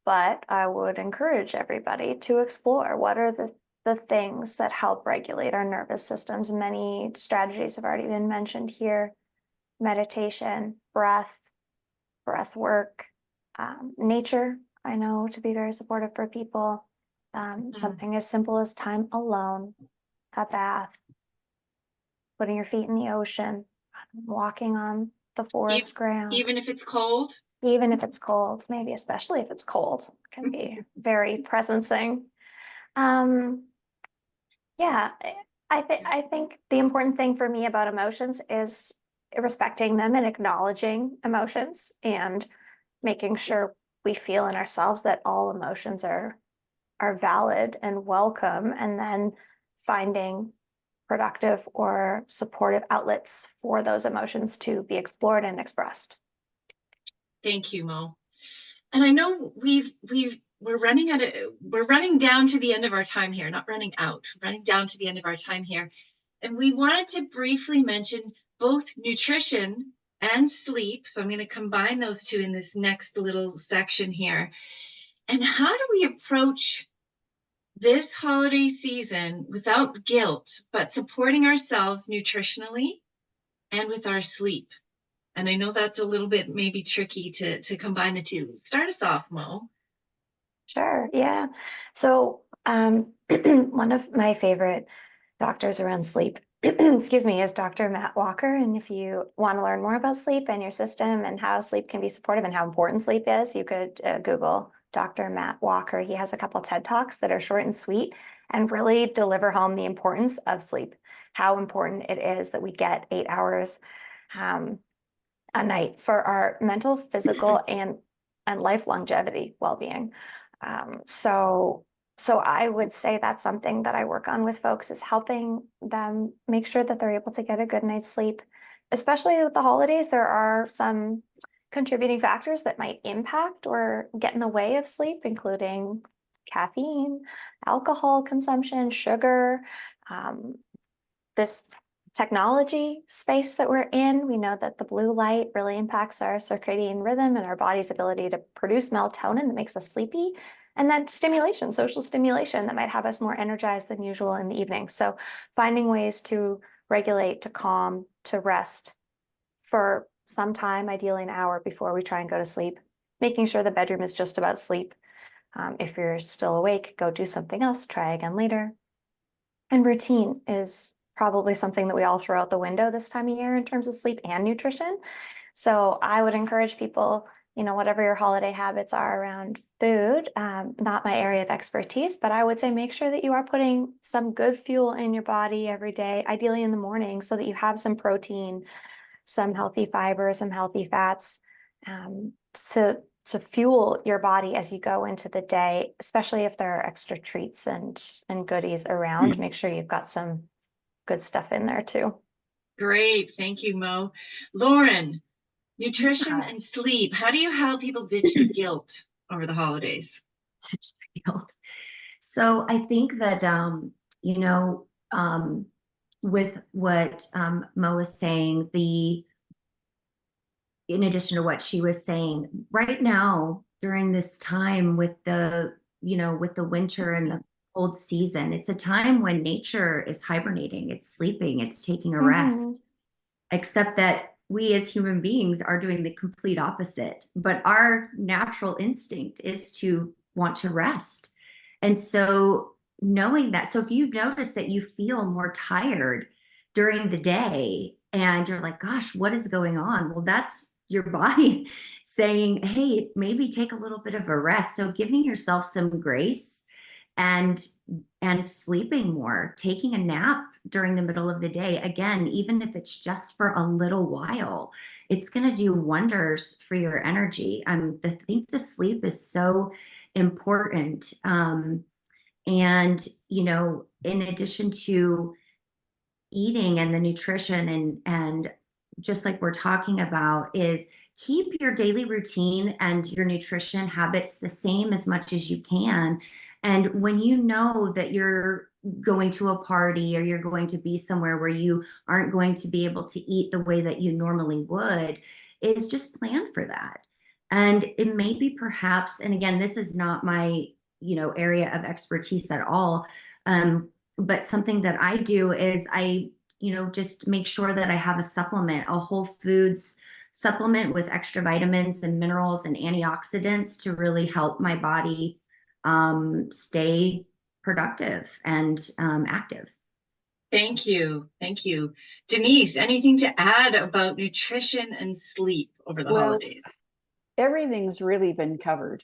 B: But I would encourage everybody to explore what are the things that help regulate our nervous systems. Many strategies have already been mentioned here: meditation, breath work, nature. I know to be very supportive for people. Something as simple as time alone, a bath, putting your feet in the ocean, walking on the forest ground.
A: Even if it's cold?
B: Even if it's cold, maybe especially if it's cold, it can be very presencing. Yeah, I think the important thing for me about emotions is respecting them and acknowledging emotions, and making sure we feel in ourselves that all emotions are valid and welcome, and then finding productive or supportive outlets for those emotions to be explored and expressed.
A: Thank you, Mo. And I know we're running down to the end of our time here, not running out, running down to the end of our time here. And we wanted to briefly mention both nutrition and sleep. So I'm going to combine those two in this next little section here. And how do we approach this holiday season without guilt, but supporting ourselves nutritionally and with our sleep? And I know that's a little bit maybe tricky to combine the two. Start us off, Mo.
B: Sure, yeah. So one of my favorite doctors around sleep, excuse me, is Dr. Matt Walker. And if you want to learn more about sleep and your system and how sleep can be supportive and how important sleep is, you could Google Dr. Matt Walker. He has a couple TED Talks that are short and sweet and really deliver home the importance of sleep, how important it is that we get 8 hours a night for our mental, physical, and life longevity, well-being. So I would say that's something that I work on with folks, is helping them make sure that they're able to get a good night's sleep. Especially with the holidays, there are some contributing factors that might impact or get in the way of sleep, including caffeine, alcohol consumption, sugar, this technology space that we're in. We know that the blue light really impacts our circadian rhythm and our body's ability to produce melatonin that makes us sleepy. And then stimulation, social stimulation that might have us more energized than usual in the evening. So finding ways to regulate, to calm, to rest for some time, ideally an hour before we try and go to sleep, making sure the bedroom is just about sleep. If you're still awake, go do something else, try again later. And routine is probably something that we all throw out the window this time of year in terms of sleep and nutrition. So I would encourage people, whatever your holiday habits are around food, not my area of expertise, but I would say make sure that you are putting some good fuel in your body every day, ideally in the morning, so that you have some protein, some healthy fiber, some healthy fats, to fuel your body as you go into the day, especially if there are extra treats and goodies around. Make sure you've got some good stuff in there too.
A: Great. Thank you, Mo. Lauren, nutrition and sleep. How do you help people ditch the guilt over the holidays?
D: Ditch the guilt. So I think that, with what Mo was saying, in addition to what she was saying, right now during this time with the winter and the cold season, it's a time when nature is hibernating, it's sleeping, it's taking a rest, except that we as human beings are doing the complete opposite. But our natural instinct is to want to rest. And so knowing that, so if you notice that you feel more tired during the day and you're like, gosh, what is going on? Well, that's your body saying, hey, maybe take a little bit of a rest. So giving yourself some grace and sleeping more, taking a nap during the middle of the day, again, even if it's just for a little while, it's going to do wonders for your energy. I think the sleep is so important. And, in addition to eating and the nutrition and just like we're talking about, is keep your daily routine and your nutrition habits the same as much as you can. And when you know that you're going to a party or you're going to be somewhere where you aren't going to be able to eat the way that you normally would, is just plan for that. And it may be perhaps, and again, this is not my, area of expertise at all. But something that I do is I, just make sure that I have a supplement, a whole foods supplement with extra vitamins and minerals and antioxidants to really help my body stay productive and active.
A: Thank you. Thank you. Denise, anything to add about nutrition and sleep over the holidays?
C: Everything's really been covered.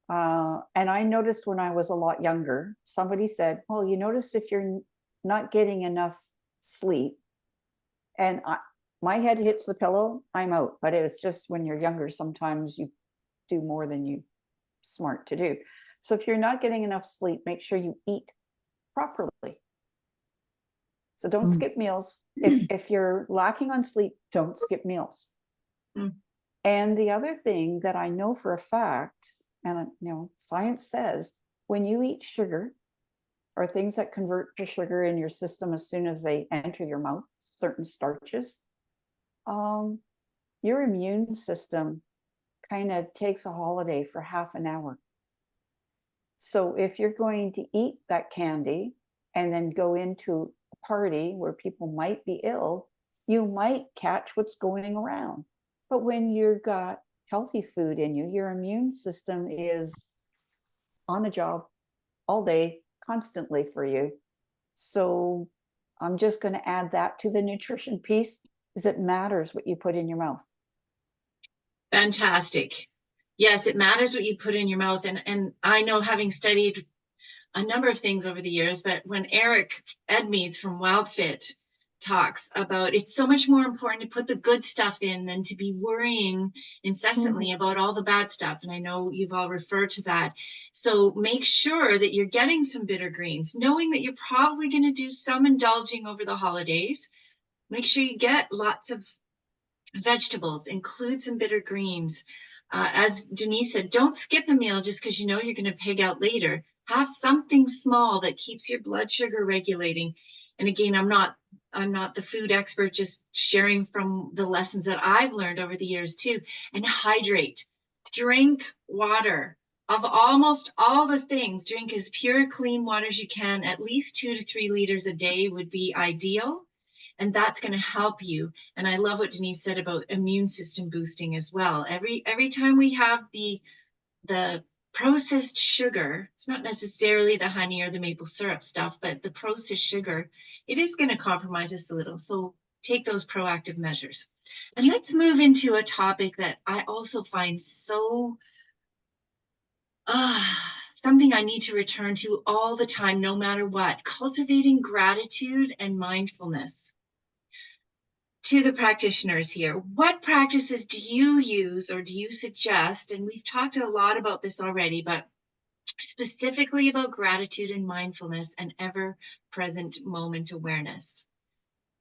C: And I noticed when I was a lot younger, somebody said, well, you notice if you're not getting enough sleep, and my head hits the pillow, I'm out. But it's just when you're younger, sometimes you do more than you smart to do. So if you're not getting enough sleep, make sure you eat properly. So don't skip meals. If you're lacking on sleep, don't skip meals. And the other thing that I know for a fact, and science says, when you eat sugar or things that convert to sugar in your system as soon as they enter your mouth, certain starches, your immune system kind of takes a holiday for half an hour. So if you're going to eat that candy and then go into a party where people might be ill, you might catch what's going around. But when you've got healthy food in you, your immune system is on the job all day, constantly for you. So I'm just going to add that to the nutrition piece, is it matters what you put in your mouth.
A: Fantastic. Yes, it matters what you put in your mouth. And I know, having studied a number of things over the years, but when Eric Edmeades from WildFit talks about, it's so much more important to put the good stuff in than to be worrying incessantly about all the bad stuff. And I know you've all referred to that. So make sure that you're getting some bitter greens, knowing that you're probably going to do some indulging over the holidays. Make sure you get lots of vegetables, include some bitter greens. As Denise said, don't skip a meal just because you know you're going to pig out later. Have something small that keeps your blood sugar regulating. And again, I'm not the food expert, just sharing from the lessons that I've learned over the years too. And hydrate. Drink water. of almost all the things, drink as pure, clean water as you can. At least 2 to 3 liters a day would be ideal. And that's going to help you. And I love what Denise said about immune system boosting as well. Every time we have the processed sugar, it's not necessarily the honey or the maple syrup stuff, but the processed sugar, it is going to compromise us a little. So take those proactive measures. And let's move into a topic that I also find so something I need to return to all the time, no matter what: cultivating gratitude and mindfulness. To the practitioners here, what practices do you use or do you suggest? And we've talked a lot about this already, but specifically about gratitude and mindfulness and ever-present moment awareness.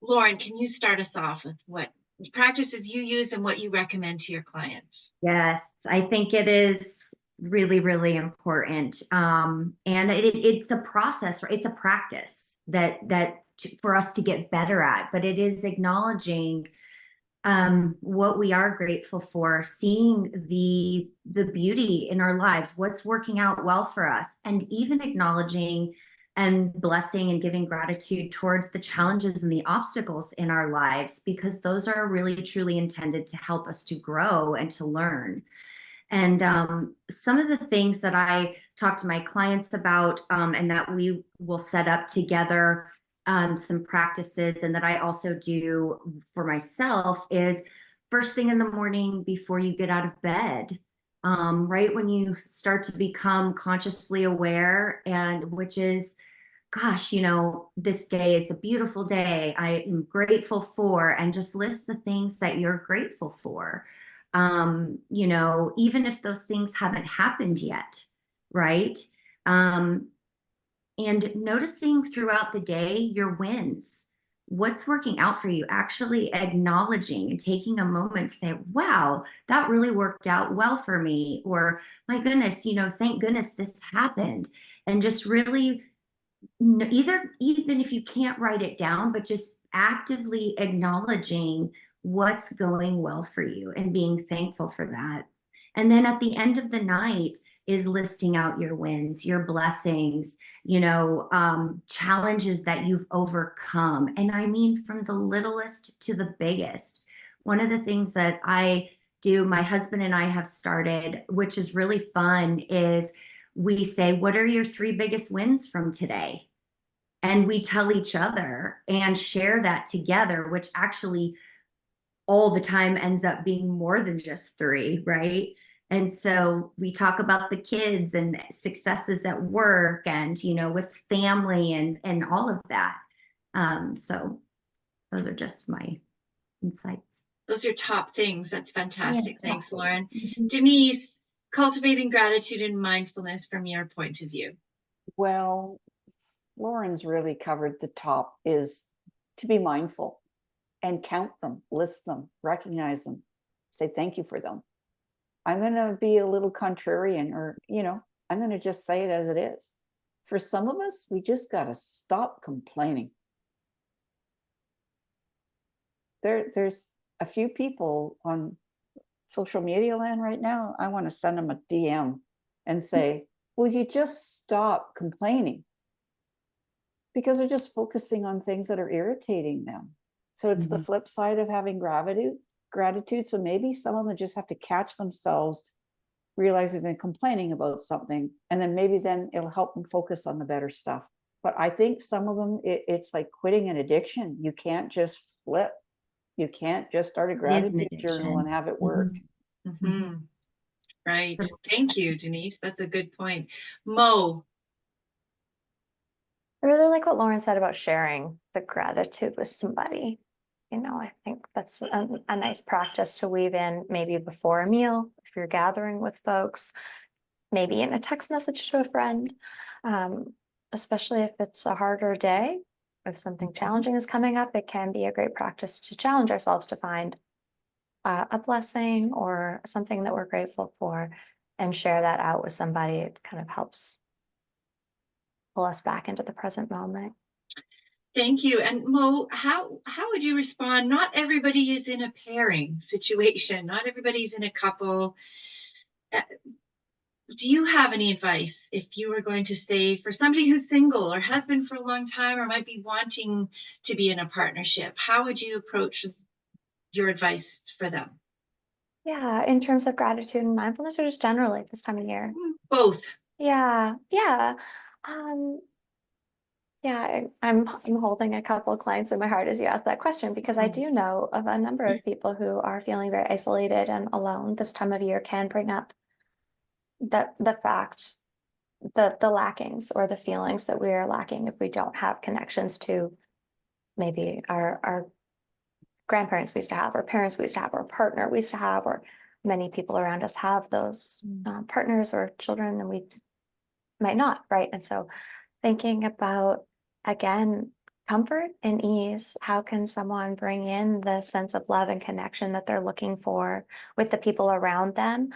A: Lauren, can you start us off with what practices you use and what you recommend to your clients?
D: Yes, I think it is really, really important. And it's a process, right? It's a practice that for us to get better at, but it is acknowledging what we are grateful for, seeing the beauty in our lives, what's working out well for us, and even acknowledging and blessing and giving gratitude towards the challenges and the obstacles in our lives, because those are really truly intended to help us to grow and to learn. And some of the things that I talk to my clients about, and that we will set up together, some practices, and that I also do for myself, is first thing in the morning before you get out of bed, right when you start to become consciously aware, and which is, gosh, this day is a beautiful day, I am grateful for, and just list the things that you're grateful for. Even if those things haven't happened yet, right? And noticing throughout the day your wins, what's working out for you, actually acknowledging and taking a moment to say, wow, that really worked out well for me, or my goodness, thank goodness this happened. And just really, even if you can't write it down, but just actively acknowledging what's going well for you and being thankful for that. And then at the end of the night is listing out your wins, your blessings, challenges that you've overcome. And I mean, from the littlest to the biggest. One of the things that I do, my husband and I have started, which is really fun, is we say, what are your 3 biggest wins from today? And we tell each other and share that together, which actually all the time ends up being more than just 3, right? And so we talk about the kids and successes at work and, with family and all of that. So those are just my insights.
A: Those are top things. That's fantastic.
B: Yeah,
A: Thanks, Lauren.
B: Mhm.
A: Denise, cultivating gratitude and mindfulness from your point of view.
C: Well, Lauren's really covered the top, is to be mindful and count them, list them, recognize them, say thank you for them. I'm going to be a little contrarian, or, I'm going to just say it as it is. For some of us, we just got to stop complaining. There's a few people on social media land right now. I want to send them a DM and say, will you just stop complaining? Because they're just focusing on things that are irritating them. So it's the flip side of having gratitude. So maybe some of them just have to catch themselves realizing they're complaining about something, and then it'll help them focus on the better stuff. But I think some of them, it's like quitting an addiction. You can't just flip. You can't just start a gratitude journal and have it work.
A: Mm-hmm. Right. Thank you, Denise. That's a good point. Mo.
B: I really like what Lauren said about sharing the gratitude with somebody. I think that's a nice practice to weave in, maybe before a meal, if you're gathering with folks, maybe in a text message to a friend, especially if it's a harder day. If something challenging is coming up, it can be a great practice to challenge ourselves to find a blessing or something that we're grateful for and share that out with somebody. It kind of helps pull us back into the present moment.
A: Thank you. And Mo, how would you respond? Not everybody is in a pairing situation. Not everybody's in a couple. do you have any advice if you were going to say for somebody who's single or has been for a long time or might be wanting to be in a partnership? How would you approach your advice for them?
B: Yeah, in terms of gratitude and mindfulness, or just generally this time of year?
A: Both.
B: Yeah, yeah. Um, yeah, I'm holding a couple of clients in my heart as you ask that question, because I do know of a number of people who are feeling very isolated and alone. This time of year can bring up the fact, the lackings or the feelings that we are lacking if we don't have connections to maybe our grandparents we used to have, or parents we used to have, or partner we used to have, or many people around us have those partners or children, and we might not, right? And so thinking about, again, comfort and ease, how can someone bring in the sense of love and connection that they're looking for with the people around them,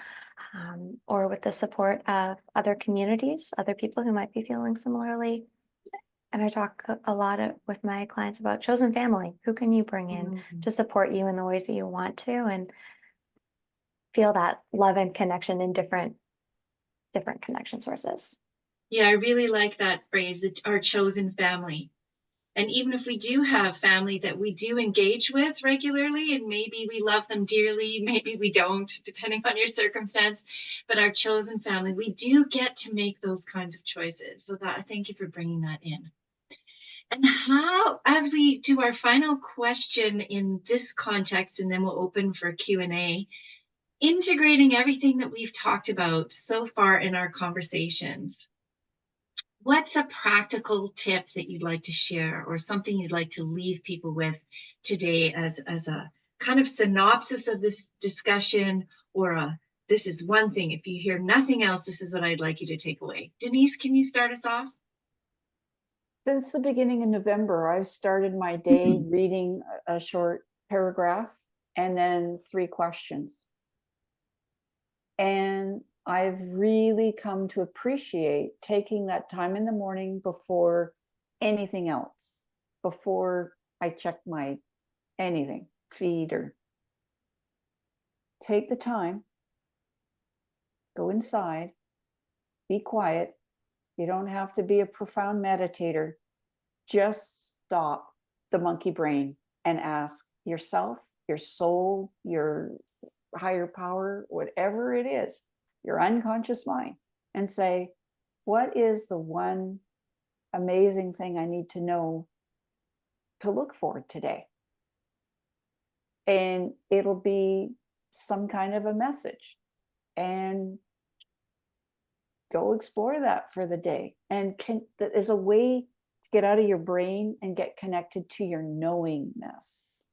B: or with the support of other communities, other people who might be feeling similarly. And I talk a lot with my clients about chosen family. Who can you bring in to support you in the ways that you want to, and feel that love and connection in different connection sources?
A: Yeah, I really like that phrase, that our chosen family. And even if we do have family that we do engage with regularly, and maybe we love them dearly, maybe we don't, depending on your circumstance, but our chosen family, we do get to make those kinds of choices. So that, thank you for bringing that in. And how, as we do our final question in this context, and then we'll open for Q&A, integrating everything that we've talked about so far in our conversations, what's a practical tip that you'd like to share, or something you'd like to leave people with today as a kind of synopsis of this discussion, or this is one thing, if you hear nothing else, this is what I'd like you to take away? Denise, can you start us off?
C: Since the beginning of November, I've started my day reading a short paragraph and then 3 questions. And I've really come to appreciate taking that time in the morning before anything else, before I check my anything, feed, or take the time, go inside, be quiet. You don't have to be a profound meditator. Just stop the monkey brain and ask yourself, your soul, your higher power, whatever it is, your unconscious mind, and say, what is the one amazing thing I need to know to look for today? And it'll be some kind of a message. And go explore that for the day. And that is a way to get out of your brain and get connected to your knowingness.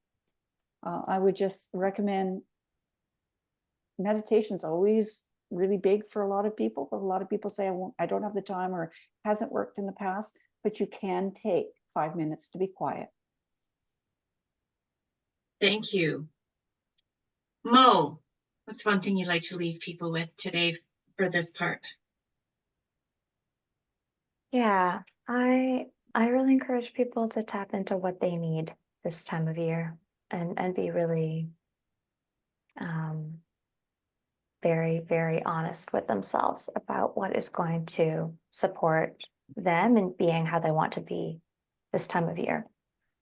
C: I would just recommend, meditation's always really big for a lot of people, but a lot of people say, I don't have the time, or hasn't worked in the past, but you can take 5 minutes to be quiet.
A: Thank you. Mo, what's one thing you'd like to leave people with today for this part?
B: Yeah, I really encourage people to tap into what they need this time of year, and be really very, very honest with themselves about what is going to support them in being how they want to be this time of year.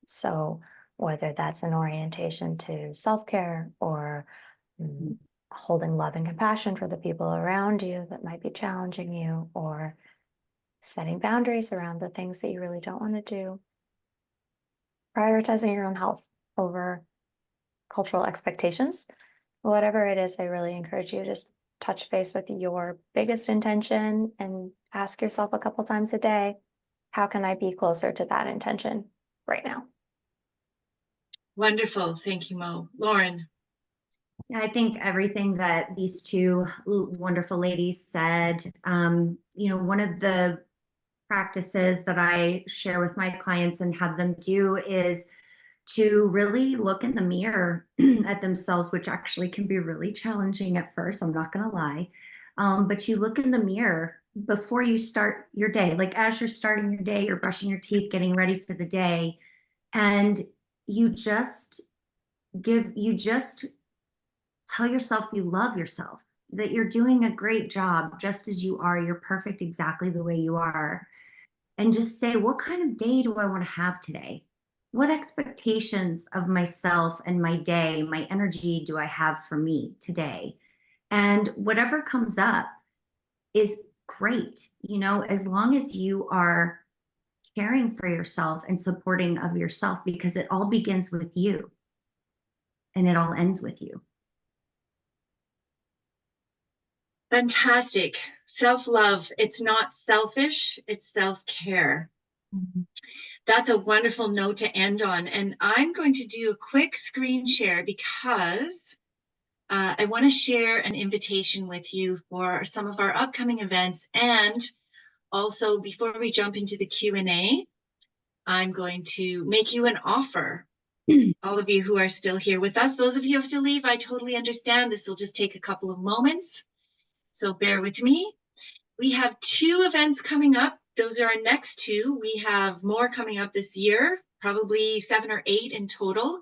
B: So whether that's an orientation to self-care, or holding love and compassion for the people around you that might be challenging you, or setting boundaries around the things that you really don't want to do, prioritizing your own health over cultural expectations, whatever it is, I really encourage you to just touch base with your biggest intention and ask yourself a couple times a day, how can I be closer to that intention right now?
A: Wonderful. Thank you, Mo. Lauren.
D: I think everything that these two wonderful ladies said, one of the practices that I share with my clients and have them do is to really look in the mirror at themselves, which actually can be really challenging at first, I'm not going to lie. But you look in the mirror before you start your day, like as you're starting your day, you're brushing your teeth, getting ready for the day, and you just tell yourself you love yourself. that you're doing a great job just as you are. You're perfect exactly the way you are. And just say, what kind of day do I want to have today? What expectations of myself and my day, my energy do I have for me today? And whatever comes up is great, as long as you are caring for yourself and supporting of yourself, because it all begins with you and it all ends with you.
A: Fantastic. Self-love. It's not selfish, it's self-care.
D: Mm-hmm.
A: That's a wonderful note to end on. And I'm going to do a quick screen share because I want to share an invitation with you for some of our upcoming events. And also, before we jump into the Q&A, I'm going to make you an offer. All of you who are still here with us, those of you who have to leave, I totally understand. This will just take a couple of moments, so bear with me. We have 2 events coming up. Those are our next 2. We have more coming up this year, probably 7 or 8 in total.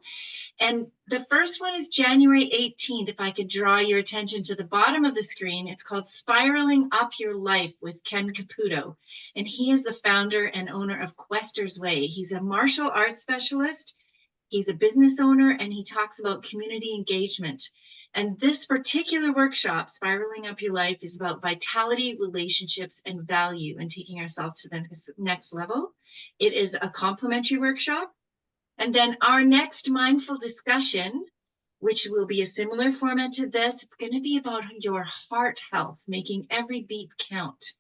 A: And the first one is January 18th. If I could draw your attention to the bottom of the screen, it's called Spiraling Up Your Life with Ken Caputo. And he is the founder and owner of Quester's Way. He's a martial arts specialist. He's a business owner, and he talks about community engagement. And this particular workshop, Spiraling Up Your Life, is about vitality, relationships, and value, and taking ourselves to the next level. It is a complimentary workshop. And then our next mindful discussion, which will be a similar format to this, it's going to be about your heart health, making every beat count.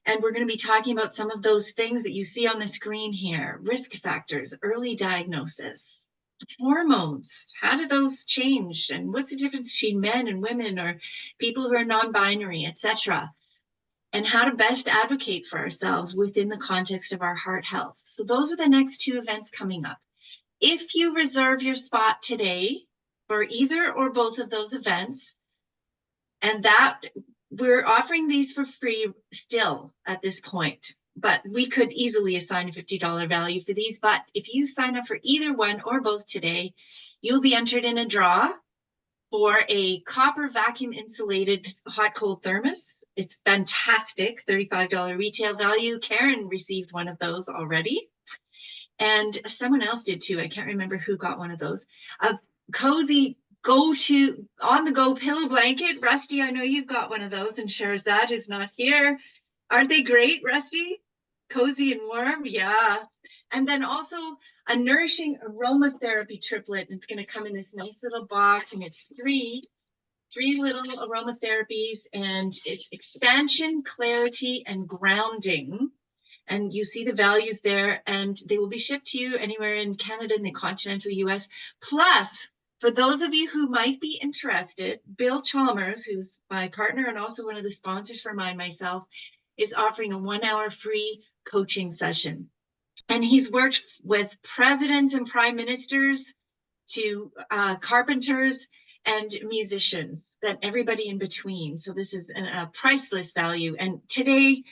A: And we're going to be talking about some of those things that you see on the screen here: risk factors, early diagnosis, hormones, how do those change, and what's the difference between men and women, or people who are non-binary, etc., and how to best advocate for ourselves within the context of our heart health. So those are the next 2 events coming up. If you reserve your spot today for either or both of those events, and that we're offering these for free still at this point, but we could easily assign a $50 value for these. But if you sign up for either one or both today, you'll be entered in a draw for a copper vacuum insulated hot cold thermos. It's fantastic, $35 retail value. Karen received one of those already, and someone else did too. I can't remember who got one of those. A cozy go-to on-the-go pillow blanket. Rusty, I know you've got one of those, and Shahrzad is not here. Aren't they great, Rusty? Cozy and warm, yeah. And then also a nourishing aromatherapy triplet. It's going to come in this nice little box, and it's three little aromatherapies, and it's expansion, clarity, and grounding. And you see the values there, and they will be shipped to you anywhere in Canada and the continental US. Plus, for those of you who might be interested, Bill Chalmers, who's my partner and also one of the sponsors for Mynd Myself, is offering a 1-hour free coaching session. And he's worked with presidents and prime ministers to carpenters and musicians, and everybody in between. So this is a priceless value. And today,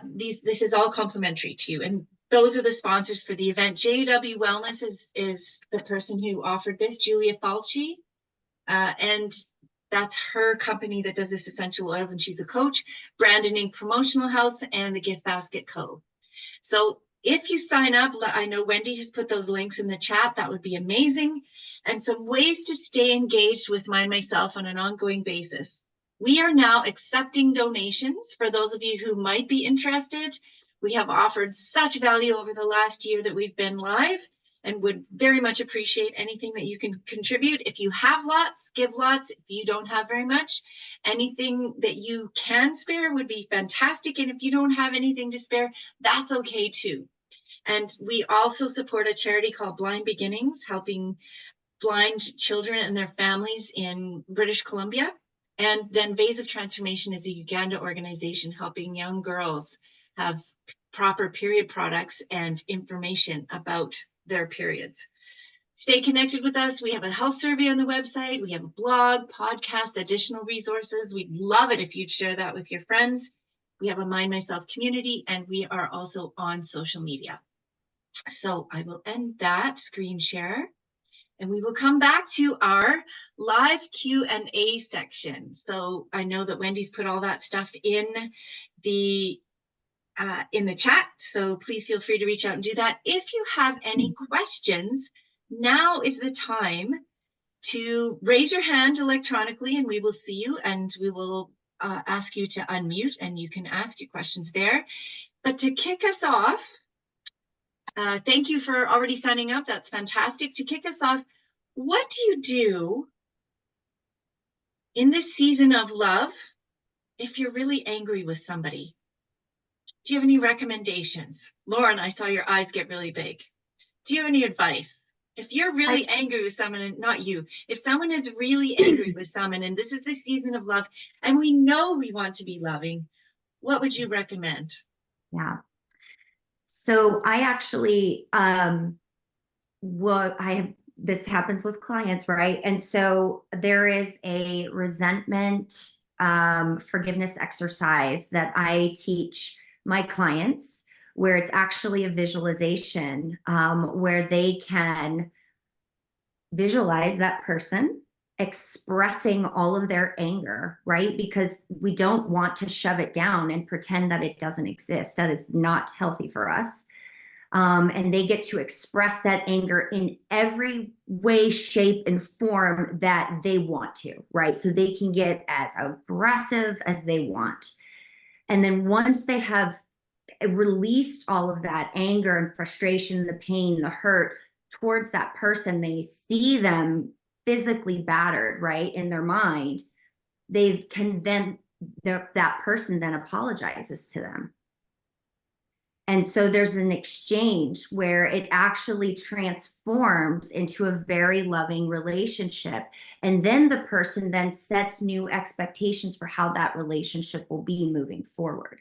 A: this is all complimentary to you. And those are the sponsors for the event. JW Wellness is the person who offered this, Julia Falchi. And that's her company that does this essential oils, and she's a coach. Brandon Inc. Promotional House and the Gift Basket Co. So if you sign up, I know Wendy has put those links in the chat. That would be amazing. And some ways to stay engaged with Mynd Myself on an ongoing basis. We are now accepting donations for those of you who might be interested. We have offered such value over the last year that we've been live, and would very much appreciate anything that you can contribute. If you have lots, give lots. If you don't have very much, anything that you can spare would be fantastic. And if you don't have anything to spare, that's okay too. And we also support a charity called Blind Beginnings, helping blind children and their families in British Columbia. And then Ways of Transformation is a Uganda organization helping young girls have proper period products and information about their periods. Stay connected with us. We have a health survey on the website. We have a blog, podcast, additional resources. We'd love it if you'd share that with your friends. We have a Mynd Myself community, and we are also on social media. So I will end that screen share. And we will come back to our live Q&A section. So I know that Wendy's put all that stuff in the chat. So please feel free to reach out and do that. If you have any questions, now is the time to raise your hand electronically and we will see you and we will ask you to unmute and you can ask your questions there. But to kick us off, thank you for already signing up. That's fantastic. To kick us off, what do you do in this season of love if you're really angry with somebody? Do you have any recommendations? Lauren, I saw your eyes get really big. Do you have any advice? If you're really angry with someone, and not you, if someone is really angry with someone and this is the season of love and we know we want to be loving, what would you recommend?
D: Yeah. So I actually, this happens with clients, right? And so there is a resentment forgiveness exercise that I teach my clients, where it's actually a visualization, where they can visualize that person expressing all of their anger, right? Because we don't want to shove it down and pretend that it doesn't exist. That is not healthy for us. And they get to express that anger in every way, shape, and form that they want to, right? So they can get as aggressive as they want. And then once they have released all of that anger and frustration, the pain, the hurt towards that person, they see them physically battered, right, in their mind, they can then, that person then apologizes to them. And so there's an exchange where it actually transforms into a very loving relationship. And then the person then sets new expectations for how that relationship will be moving forward.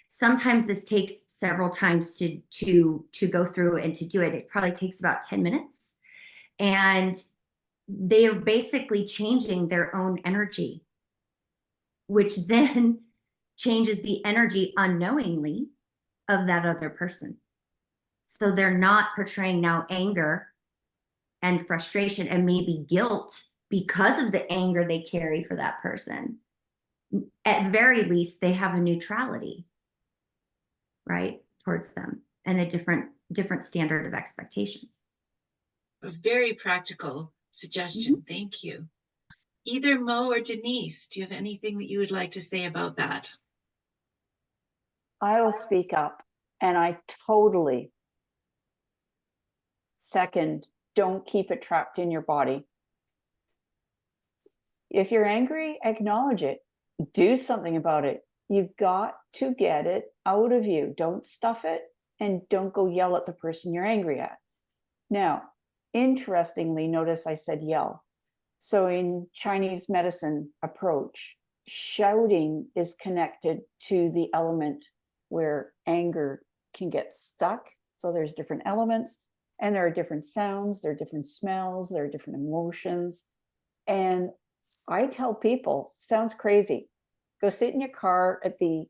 D: Sometimes this takes several times to go through and to do it. It probably takes about 10 minutes. And they are basically changing their own energy, which then changes the energy unknowingly of that other person. So they're not portraying now anger and frustration and maybe guilt because of the anger they carry for that person. At very least, they have a neutrality, right, towards them, and a different standard of expectations.
A: A very practical suggestion. Thank you. Either Mo or Denise, do you have anything that you would like to say about that?
C: I will speak up, and I totally second, don't keep it trapped in your body. If you're angry, acknowledge it. Do something about it. You've got to get it out of you. Don't stuff it, and don't go yell at the person you're angry at. Now, interestingly, notice I said yell. So in Chinese medicine approach, shouting is connected to the element where anger can get stuck. So there's different elements, and there are different sounds, there are different smells, there are different emotions. And I tell people, sounds crazy, go sit in your car at the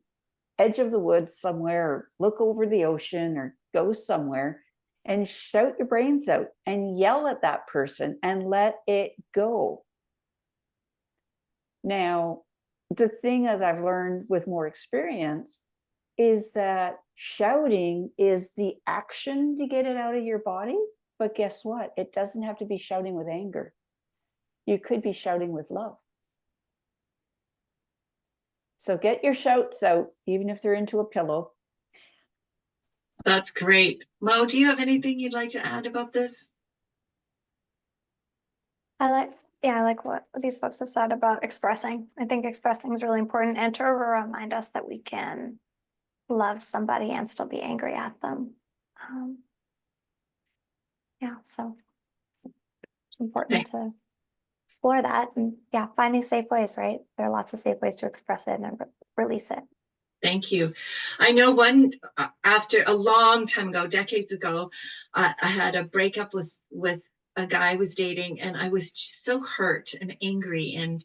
C: edge of the woods somewhere, or look over the ocean, or go somewhere and shout your brains out and yell at that person and let it go. Now, the thing that I've learned with more experience is that shouting is the action to get it out of your body. But guess what? It doesn't have to be shouting with anger. You could be shouting with love. So get your shouts out, even if they're into a pillow.
A: That's great. Mo, do you have anything you'd like to add about this?
B: I like what these folks have said about expressing. I think expressing is really important, and to remind us that we can love somebody and still be angry at them. So it's important to explore that, and finding safe ways, right? There are lots of safe ways to express it and release it.
A: Thank you. I know after a long time ago, decades ago, I had a breakup with a guy I was dating, and I was just so hurt and angry. And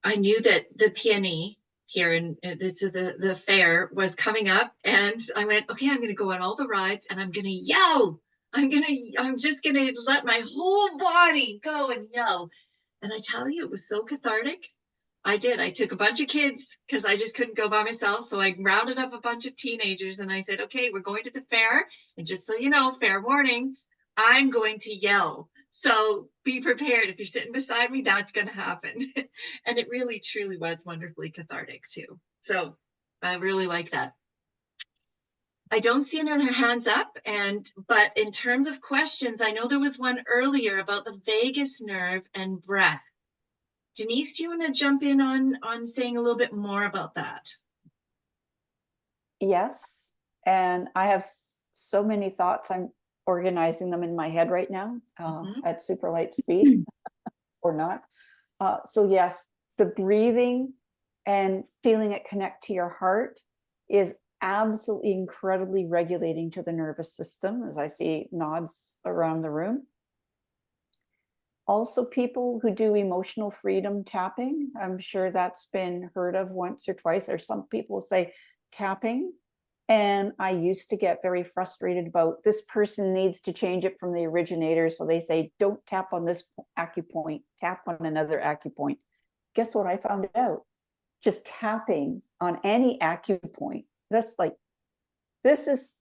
A: I knew that the peony here in the fair was coming up, and I went, okay, I'm going to go on all the rides and I'm going to yell. I'm just gonna let my whole body go and yell. And I tell you, it was so cathartic. I did. I took a bunch of kids because I just couldn't go by myself. So I rounded up a bunch of teenagers and I said, okay, we're going to the fair. And just so you know, fair warning, I'm going to yell. So be prepared. If you're sitting beside me, that's going to happen. And it really, truly was wonderfully cathartic too. So I really like that. I don't see any other hands up, but in terms of questions, I know there was one earlier about the vagus nerve and breath. Denise, do you want to jump in on saying a little bit more about that?
C: Yes, and I have so many thoughts. I'm organizing them in my head right now at super light speed or not. So yes, the breathing and feeling it connect to your heart is absolutely incredibly regulating to the nervous system, as I see nods around the room. Also, people who do emotional freedom tapping, I'm sure that's been heard of once or twice, or some people say tapping. And I used to get very frustrated about this person needs to change it from the originator. So they say, don't tap on this acupoint, tap on another acupoint. Guess what I found out? Just tapping on any acupoint. That's like, this is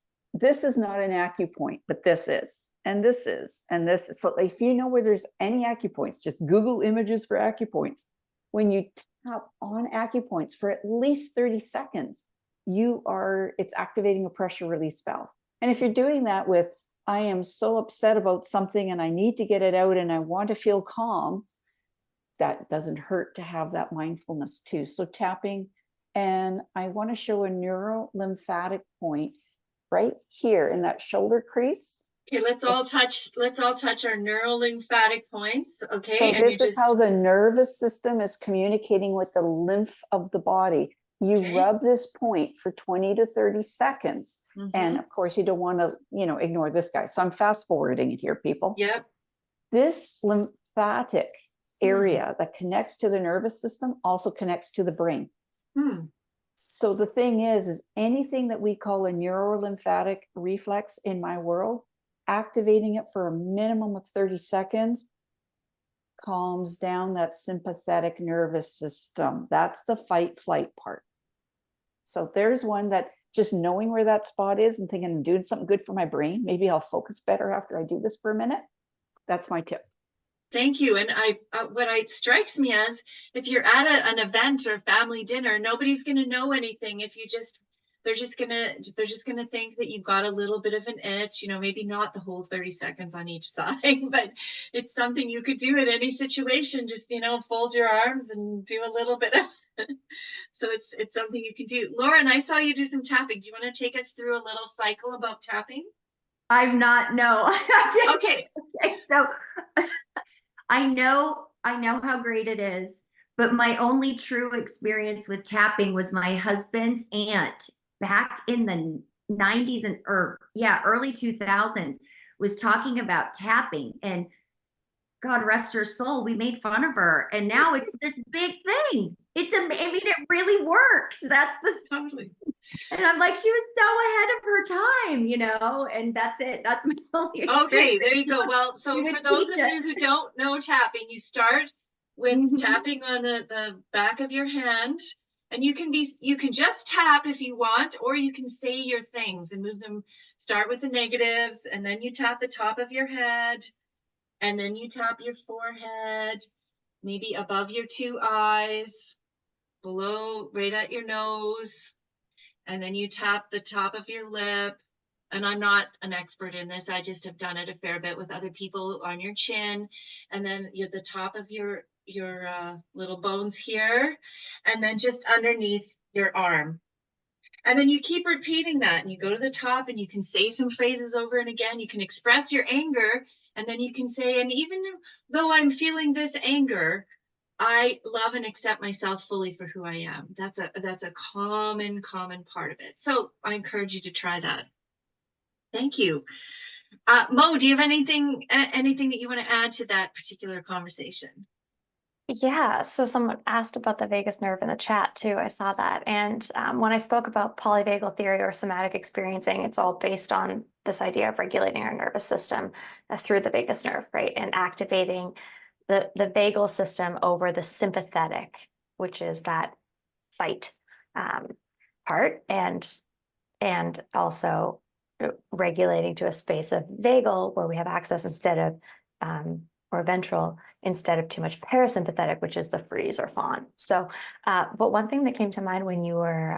C: not an acupoint, but this is, and this is, and this is. So if you know where there's any acupoints, just Google images for acupoints. When you tap on acupoints for at least 30 seconds, it's activating a pressure release valve. And if you're doing that with, I am so upset about something and I need to get it out and I want to feel calm, that doesn't hurt to have that mindfulness too. So tapping, and I want to show a neurolymphatic point right here in that shoulder crease.
A: Okay, let's all touch our neurolymphatic points. Okay.
C: So
A: and
C: this is how the nervous system is communicating with the lymph of the body. You rub this point for 20 to 30 seconds. And of course, you don't want to, ignore this guy. So I'm fast forwarding it here, people.
A: Yep.
C: This lymphatic area that connects to the nervous system also connects to the brain. So the thing is anything that we call a neurolymphatic reflex in my world, activating it for a minimum of 30 seconds calms down that sympathetic nervous system. That's the fight flight part. So there's one that just knowing where that spot is and thinking I'm doing something good for my brain, maybe I'll focus better after I do this for a minute. That's my tip.
A: Thank you. And what it strikes me as, if you're at an event or family dinner, nobody's going to know anything if you they're just gonna think that you've got a little bit of an itch, maybe not the whole 30 seconds on each side, but it's something you could do in any situation. Just, fold your arms and do a little bit of so it's something you can do. Lauren, I saw you do some tapping. Do you want to take us through a little cycle about tapping?
D: I'm not, no.
A: Okay.
D: So I know how great it is, but my only true experience with tapping was my husband's aunt back in the 90s early 2000s was talking about tapping, and God rest her soul, we made fun of her, and now it's this big thing. It really works. That's the
A: Totally.
D: And I'm like, she was so ahead of her time, and that's it. That's my only experience.
A: Okay, there you go. Well, so for those of you who don't know tapping, you start with tapping on the back of your hand, and you can just tap if you want, or you can say your things and move them. Start with the negatives, and then you tap the top of your head, and then you tap your forehead, maybe above your two eyes, below, right at your nose. And then you tap the top of your lip. And I'm not an expert in this. I just have done it a fair bit with other people on your chin. And then you're the top of your little bones here. And then just underneath your arm. And then you keep repeating that. And you go to the top and you can say some phrases over and again. You can express your anger. And then you can say, and even though I'm feeling this anger, I love and accept myself fully for who I am. That's a common part of it. So I encourage you to try that. Thank you. Mo, do you have anything that you want to add to that particular conversation?
B: Yeah, so someone asked about the vagus nerve in the chat too. I saw that. And when I spoke about polyvagal theory or somatic experiencing, it's all based on this idea of regulating our nervous system through the vagus nerve, right? And activating the vagal system over the sympathetic, which is that fight part, and also regulating to a space of vagal where we have access instead of or ventral instead of too much parasympathetic, which is the freeze or fawn. So, but one thing that came to mind when you were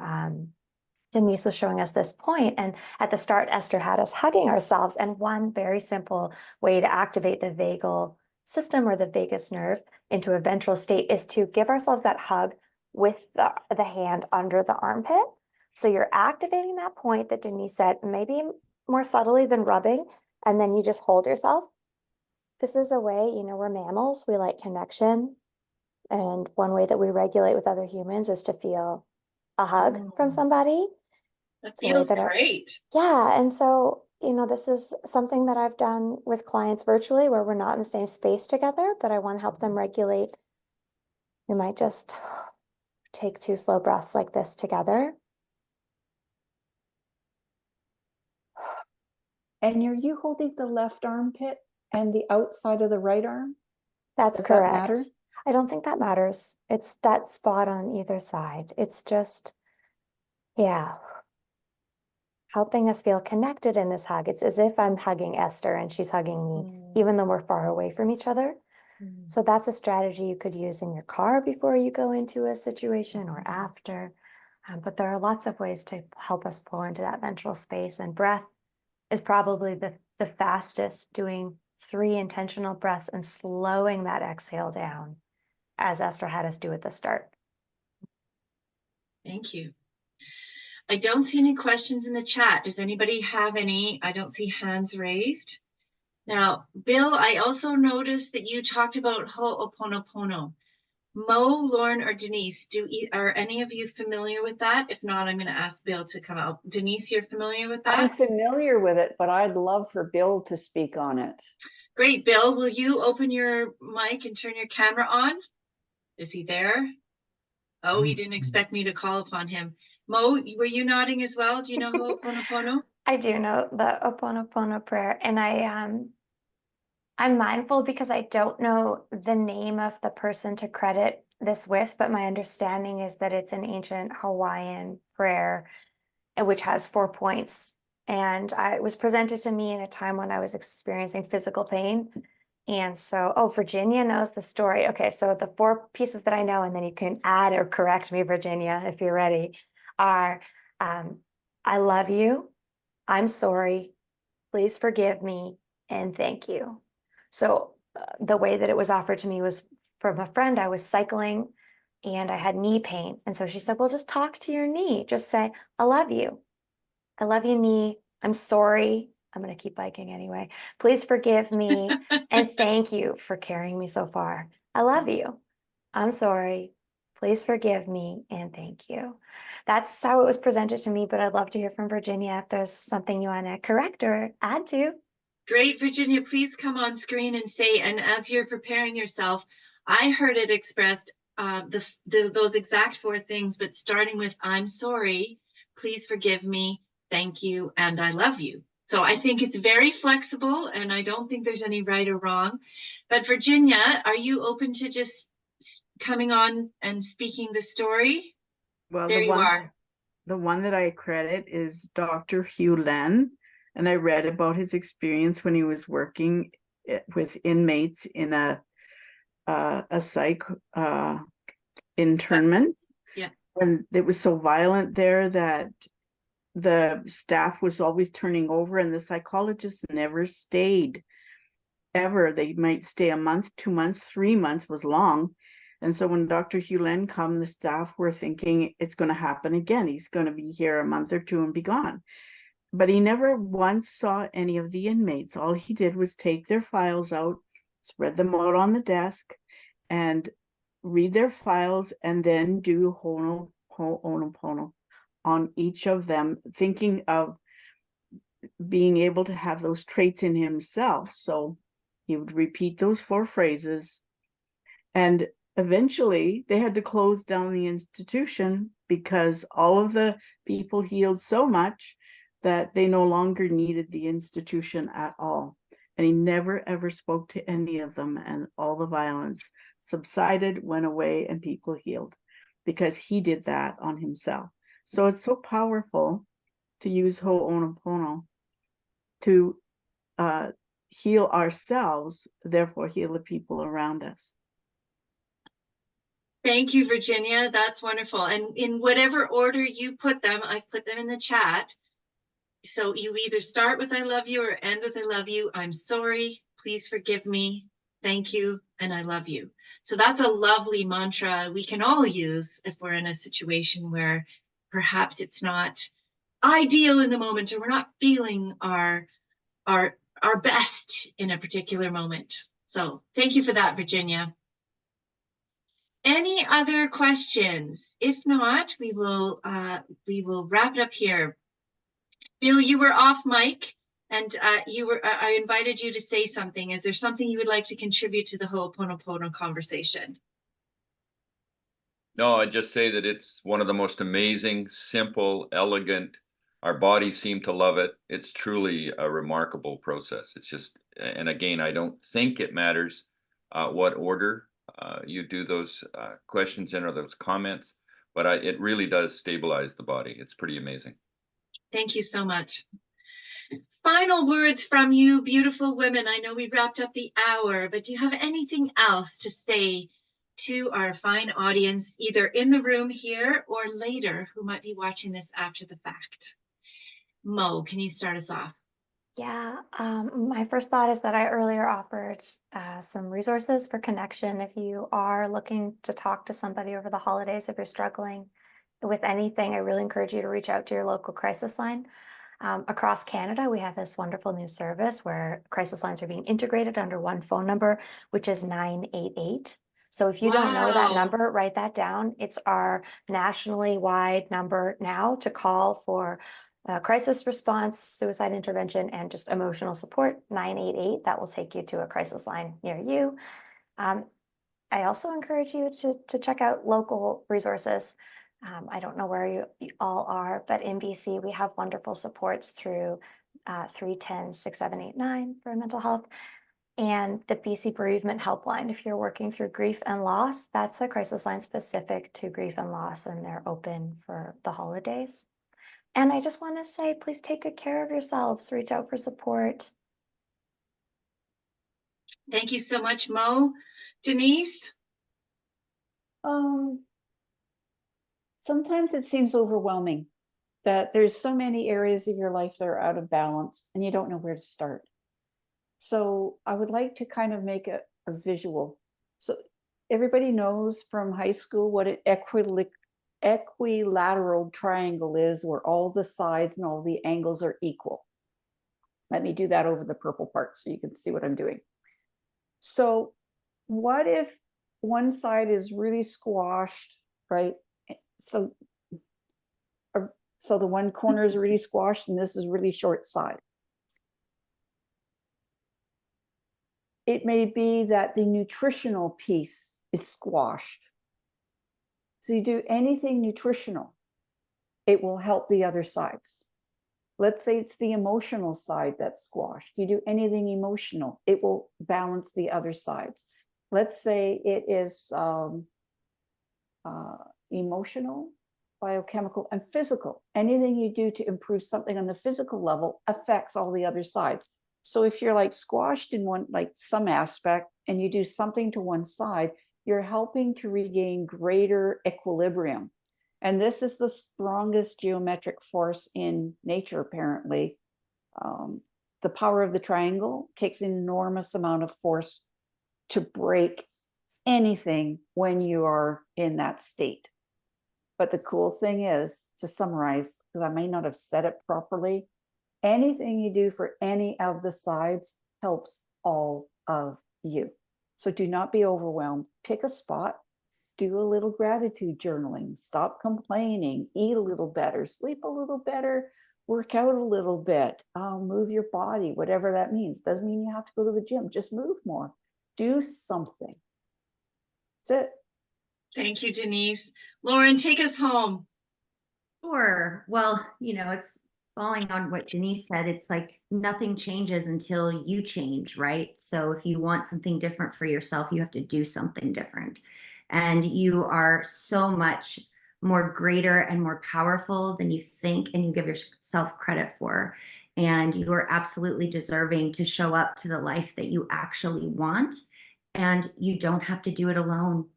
B: Denise was showing us this point, and at the start, Esther had us hugging ourselves. And one very simple way to activate the vagal system or the vagus nerve into a ventral state is to give ourselves that hug with the hand under the armpit. So you're activating that point that Denise said, maybe more subtly than rubbing, and then you just hold yourself. This is a way, we're mammals, we like connection. And one way that we regulate with other humans is to feel a hug from somebody.
A: That feels
B: that
A: great.
B: Yeah. And so, this is something that I've done with clients virtually where we're not in the same space together, but I want to help them regulate. We might just take 2 slow breaths like this together.
C: And are you holding the left armpit and the outside of the right arm?
B: That's
C: Does
B: correct.
C: that matter?
B: I don't think that matters. It's that spot on either side. It's just, yeah, helping us feel connected in this hug. It's as if I'm hugging Esther and she's hugging me, even though we're far away from each other. So that's a strategy you could use in your car before you go into a situation or after. But there are lots of ways to help us pull into that ventral space, and breath is probably the fastest, doing 3 intentional breaths and slowing that exhale down, as Esther had us do at the start.
A: Thank you. I don't see any questions in the chat. Does anybody have any? I don't see hands raised. Now, Bill, I also noticed that you talked about Ho'oponopono. Mo, Lauren, or Denise, are any of you familiar with that? If not, I'm going to ask Bill to come out. Denise, you're familiar with that?
C: I'm familiar with it, but I'd love for Bill to speak on it.
A: Great, Bill. Will you open your mic and turn your camera on? Is he there? Oh, he didn't expect me to call upon him. Mo, were you nodding as well? Do you know Ho'oponopono?
B: I do know the Ho'oponopono prayer, and I'm mindful because I don't know the name of the person to credit this with, but my understanding is that it's an ancient Hawaiian prayer, which has 4 points. And it was presented to me in a time when I was experiencing physical pain. And so, Virginia knows the story. Okay, so the 4 pieces that I know, and then you can add or correct me, Virginia, if you're ready, are I love you, I'm sorry, please forgive me, and thank you. So the way that it was offered to me was from a friend. I was cycling and I had knee pain. And so she said, well, just talk to your knee. Just say, I love you. I love you, knee. I'm sorry. I'm going to keep biking anyway. Please forgive me. And thank you for carrying me so far. I love you. I'm sorry. Please forgive me. And thank you. That's how it was presented to me. But I'd love to hear from Virginia if there's something you want to correct or add to.
A: Great, Virginia, please come on screen and say, and as you're preparing yourself, I heard it expressed those exact 4 things, but starting with, I'm sorry, please forgive me, thank you, and I love you. So I think it's very flexible, and I don't think there's any right or wrong. But Virginia, are you open to just coming on and speaking the story?
E: Well,
A: there you are.
E: The one that I credit is Dr. Hugh Len. And I read about his experience when he was working with inmates in a psych internment.
A: Yeah.
E: And it was so violent there that the staff was always turning over, and the psychologists never stayed ever. They might stay a month, 2 months, 3 months was long. And so when Dr. Hugh Len come, the staff were thinking it's going to happen again. He's going to be here a month or 2 and be gone. But he never once saw any of the inmates. All he did was take their files out, spread them out on the desk, and read their files, and then do Ho'oponopono on each of them, thinking of being able to have those traits in himself. So he would repeat those 4 phrases. And eventually they had to close down the institution because all of the people healed so much that they no longer needed the institution at all. And he never ever spoke to any of them, and all the violence subsided, went away, and people healed because he did that on himself. So it's so powerful to use Ho'oponopono to heal ourselves, therefore heal the people around us.
A: Thank you, Virginia. That's wonderful. And in whatever order you put them, I put them in the chat. So you either start with I love you or end with I love you. I'm sorry. Please forgive me. Thank you. And I love you. So that's a lovely mantra we can all use if we're in a situation where perhaps it's not ideal in the moment, or we're not feeling our best in a particular moment. So thank you for that, Virginia. Any other questions? If not, we will wrap it up here. Bill, you were off mic, and I invited you to say something. Is there something you would like to contribute to the Ho'oponopono conversation?
F: No, I'd just say that it's one of the most amazing, simple, elegant. Our bodies seem to love it. It's truly a remarkable process. It's just, and again, I don't think it matters what order you do those questions in or those comments, but it really does stabilize the body. It's pretty amazing.
A: Thank you so much. Final words from you, beautiful women. I know we wrapped up the hour, but do you have anything else to say to our fine audience, either in the room here or later, who might be watching this after the fact? Mo, can you start us off?
B: Yeah, my first thought is that I earlier offered some resources for connection. If you are looking to talk to somebody over the holidays, if you're struggling with anything, I really encourage you to reach out to your local crisis line. Across Canada, we have this wonderful new service where crisis lines are being integrated under one phone number, which is 988. So if you don't know that
A: Wow.
B: number, write that down. It's our nationally wide number now to call for crisis response, suicide intervention, and just emotional support, 988. That will take you to a crisis line near you. I also encourage you to check out local resources. I don't know where you all are, but in BC, we have wonderful supports through 310-6789 for mental health, and the BC Bereavement Helpline. If you're working through grief and loss, that's a crisis line specific to grief and loss, and they're open for the holidays. And I just want to say, please take good care of yourselves. Reach out for support.
A: Thank you so much, Mo. Denise?
C: Sometimes it seems overwhelming that there's so many areas of your life that are out of balance and you don't know where to start. So I would like to kind of make a visual. So everybody knows from high school what an equilateral triangle is, where all the sides and all the angles are equal. Let me do that over the purple part so you can see what I'm doing. So what if one side is really squashed, right? So the one corner is really squashed and this is really short side. It may be that the nutritional piece is squashed. So you do anything nutritional, it will help the other sides. Let's say it's the emotional side that's squashed. You do anything emotional, it will balance the other sides. Let's say it is emotional, biochemical, and physical. Anything you do to improve something on the physical level affects all the other sides. So if you're like squashed in one, like some aspect, and you do something to one side, you're helping to regain greater equilibrium. And this is the strongest geometric force in nature, apparently. The power of the triangle takes an enormous amount of force to break anything when you are in that state. But the cool thing is, to summarize, because I may not have said it properly, anything you do for any of the sides helps all of you. So do not be overwhelmed. Pick a spot, do a little gratitude journaling, stop complaining, eat a little better, sleep a little better, work out a little bit, move your body, whatever that means. Doesn't mean you have to go to the gym, just move more. Do something. That's it.
A: Thank you, Denise. Lauren, take us home.
D: Sure. Well, it's Following on what Denise said, it's like nothing changes until you change, right? So if you want something different for yourself, you have to do something different. And you are so much more greater and more powerful than you think and you give yourself credit for. And you are absolutely deserving to show up to the life that you actually want. And you don't have to do it alone.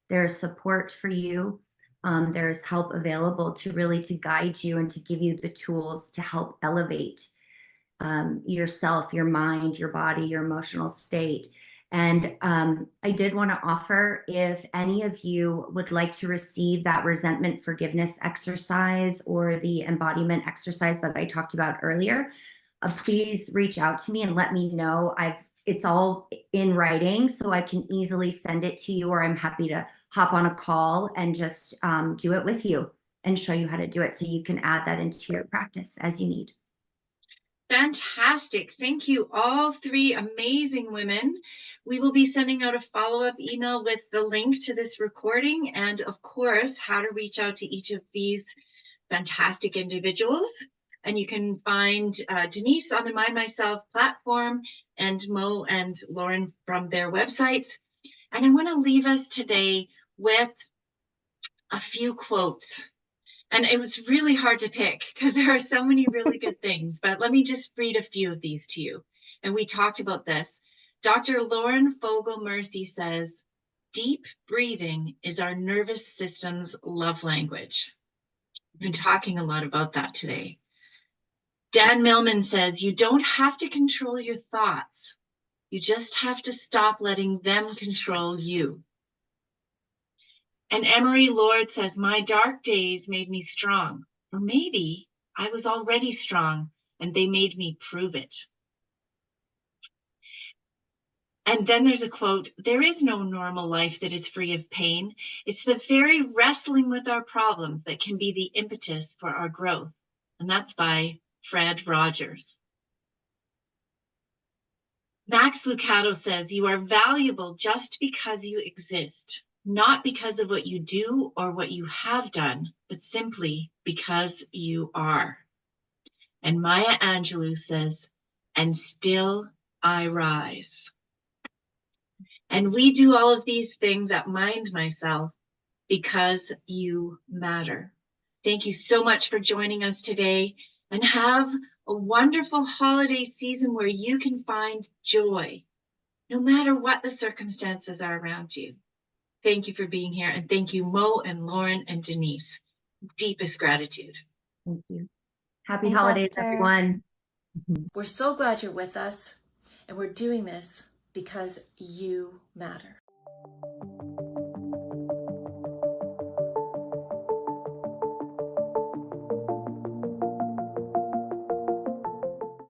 D: There's support for you. There's help available to really to guide you and to give you the tools to help elevate yourself, your mind, your body, your emotional state. And I did want to offer, if any of you would like to receive that resentment forgiveness exercise or the embodiment exercise that I talked about earlier, please reach out to me and let me know. It's all in writing, so I can easily send it to you, or I'm happy to hop on a call and just do it with you and show you how to do it so you can add that into your practice as you need.
A: Fantastic. Thank you, all three amazing women. We will be sending out a follow-up email with the link to this recording and, of course, how to reach out to each of these fantastic individuals. And you can find Denise on the Mind Myself platform and Mo and Lauren from their websites. And I want to leave us today with a few quotes. And it was really hard to pick because there are so many really good things, but let me just read a few of these to you. And we talked about this. Dr. Lauren Fogel-Mercy says, deep breathing is our nervous system's love language. We've been talking a lot about that today. Dan Millman says, you don't have to control your thoughts. You just have to stop letting them control you. And Emery Lord says, my dark days made me strong. Or maybe I was already strong and they made me prove it. And then there's a quote, there is no normal life that is free of pain. It's the very wrestling with our problems that can be the impetus for our growth. And that's by Fred Rogers. Max Lucado says, you are valuable just because you exist, not because of what you do or what you have done, but simply because you are. And Maya Angelou says, and still I rise. And we do all of these things at Mind Myself because you matter. Thank you so much for joining us today, and have a wonderful holiday season where you can find joy, no matter what the circumstances are around you. Thank you for being here, and thank you, Mo and Lauren and Denise. Deepest gratitude.
D: Thank you. Happy
B: Thanks,
D: holidays,
B: Esther.
D: everyone.
G: We're so glad you're with us, and we're doing this because you matter.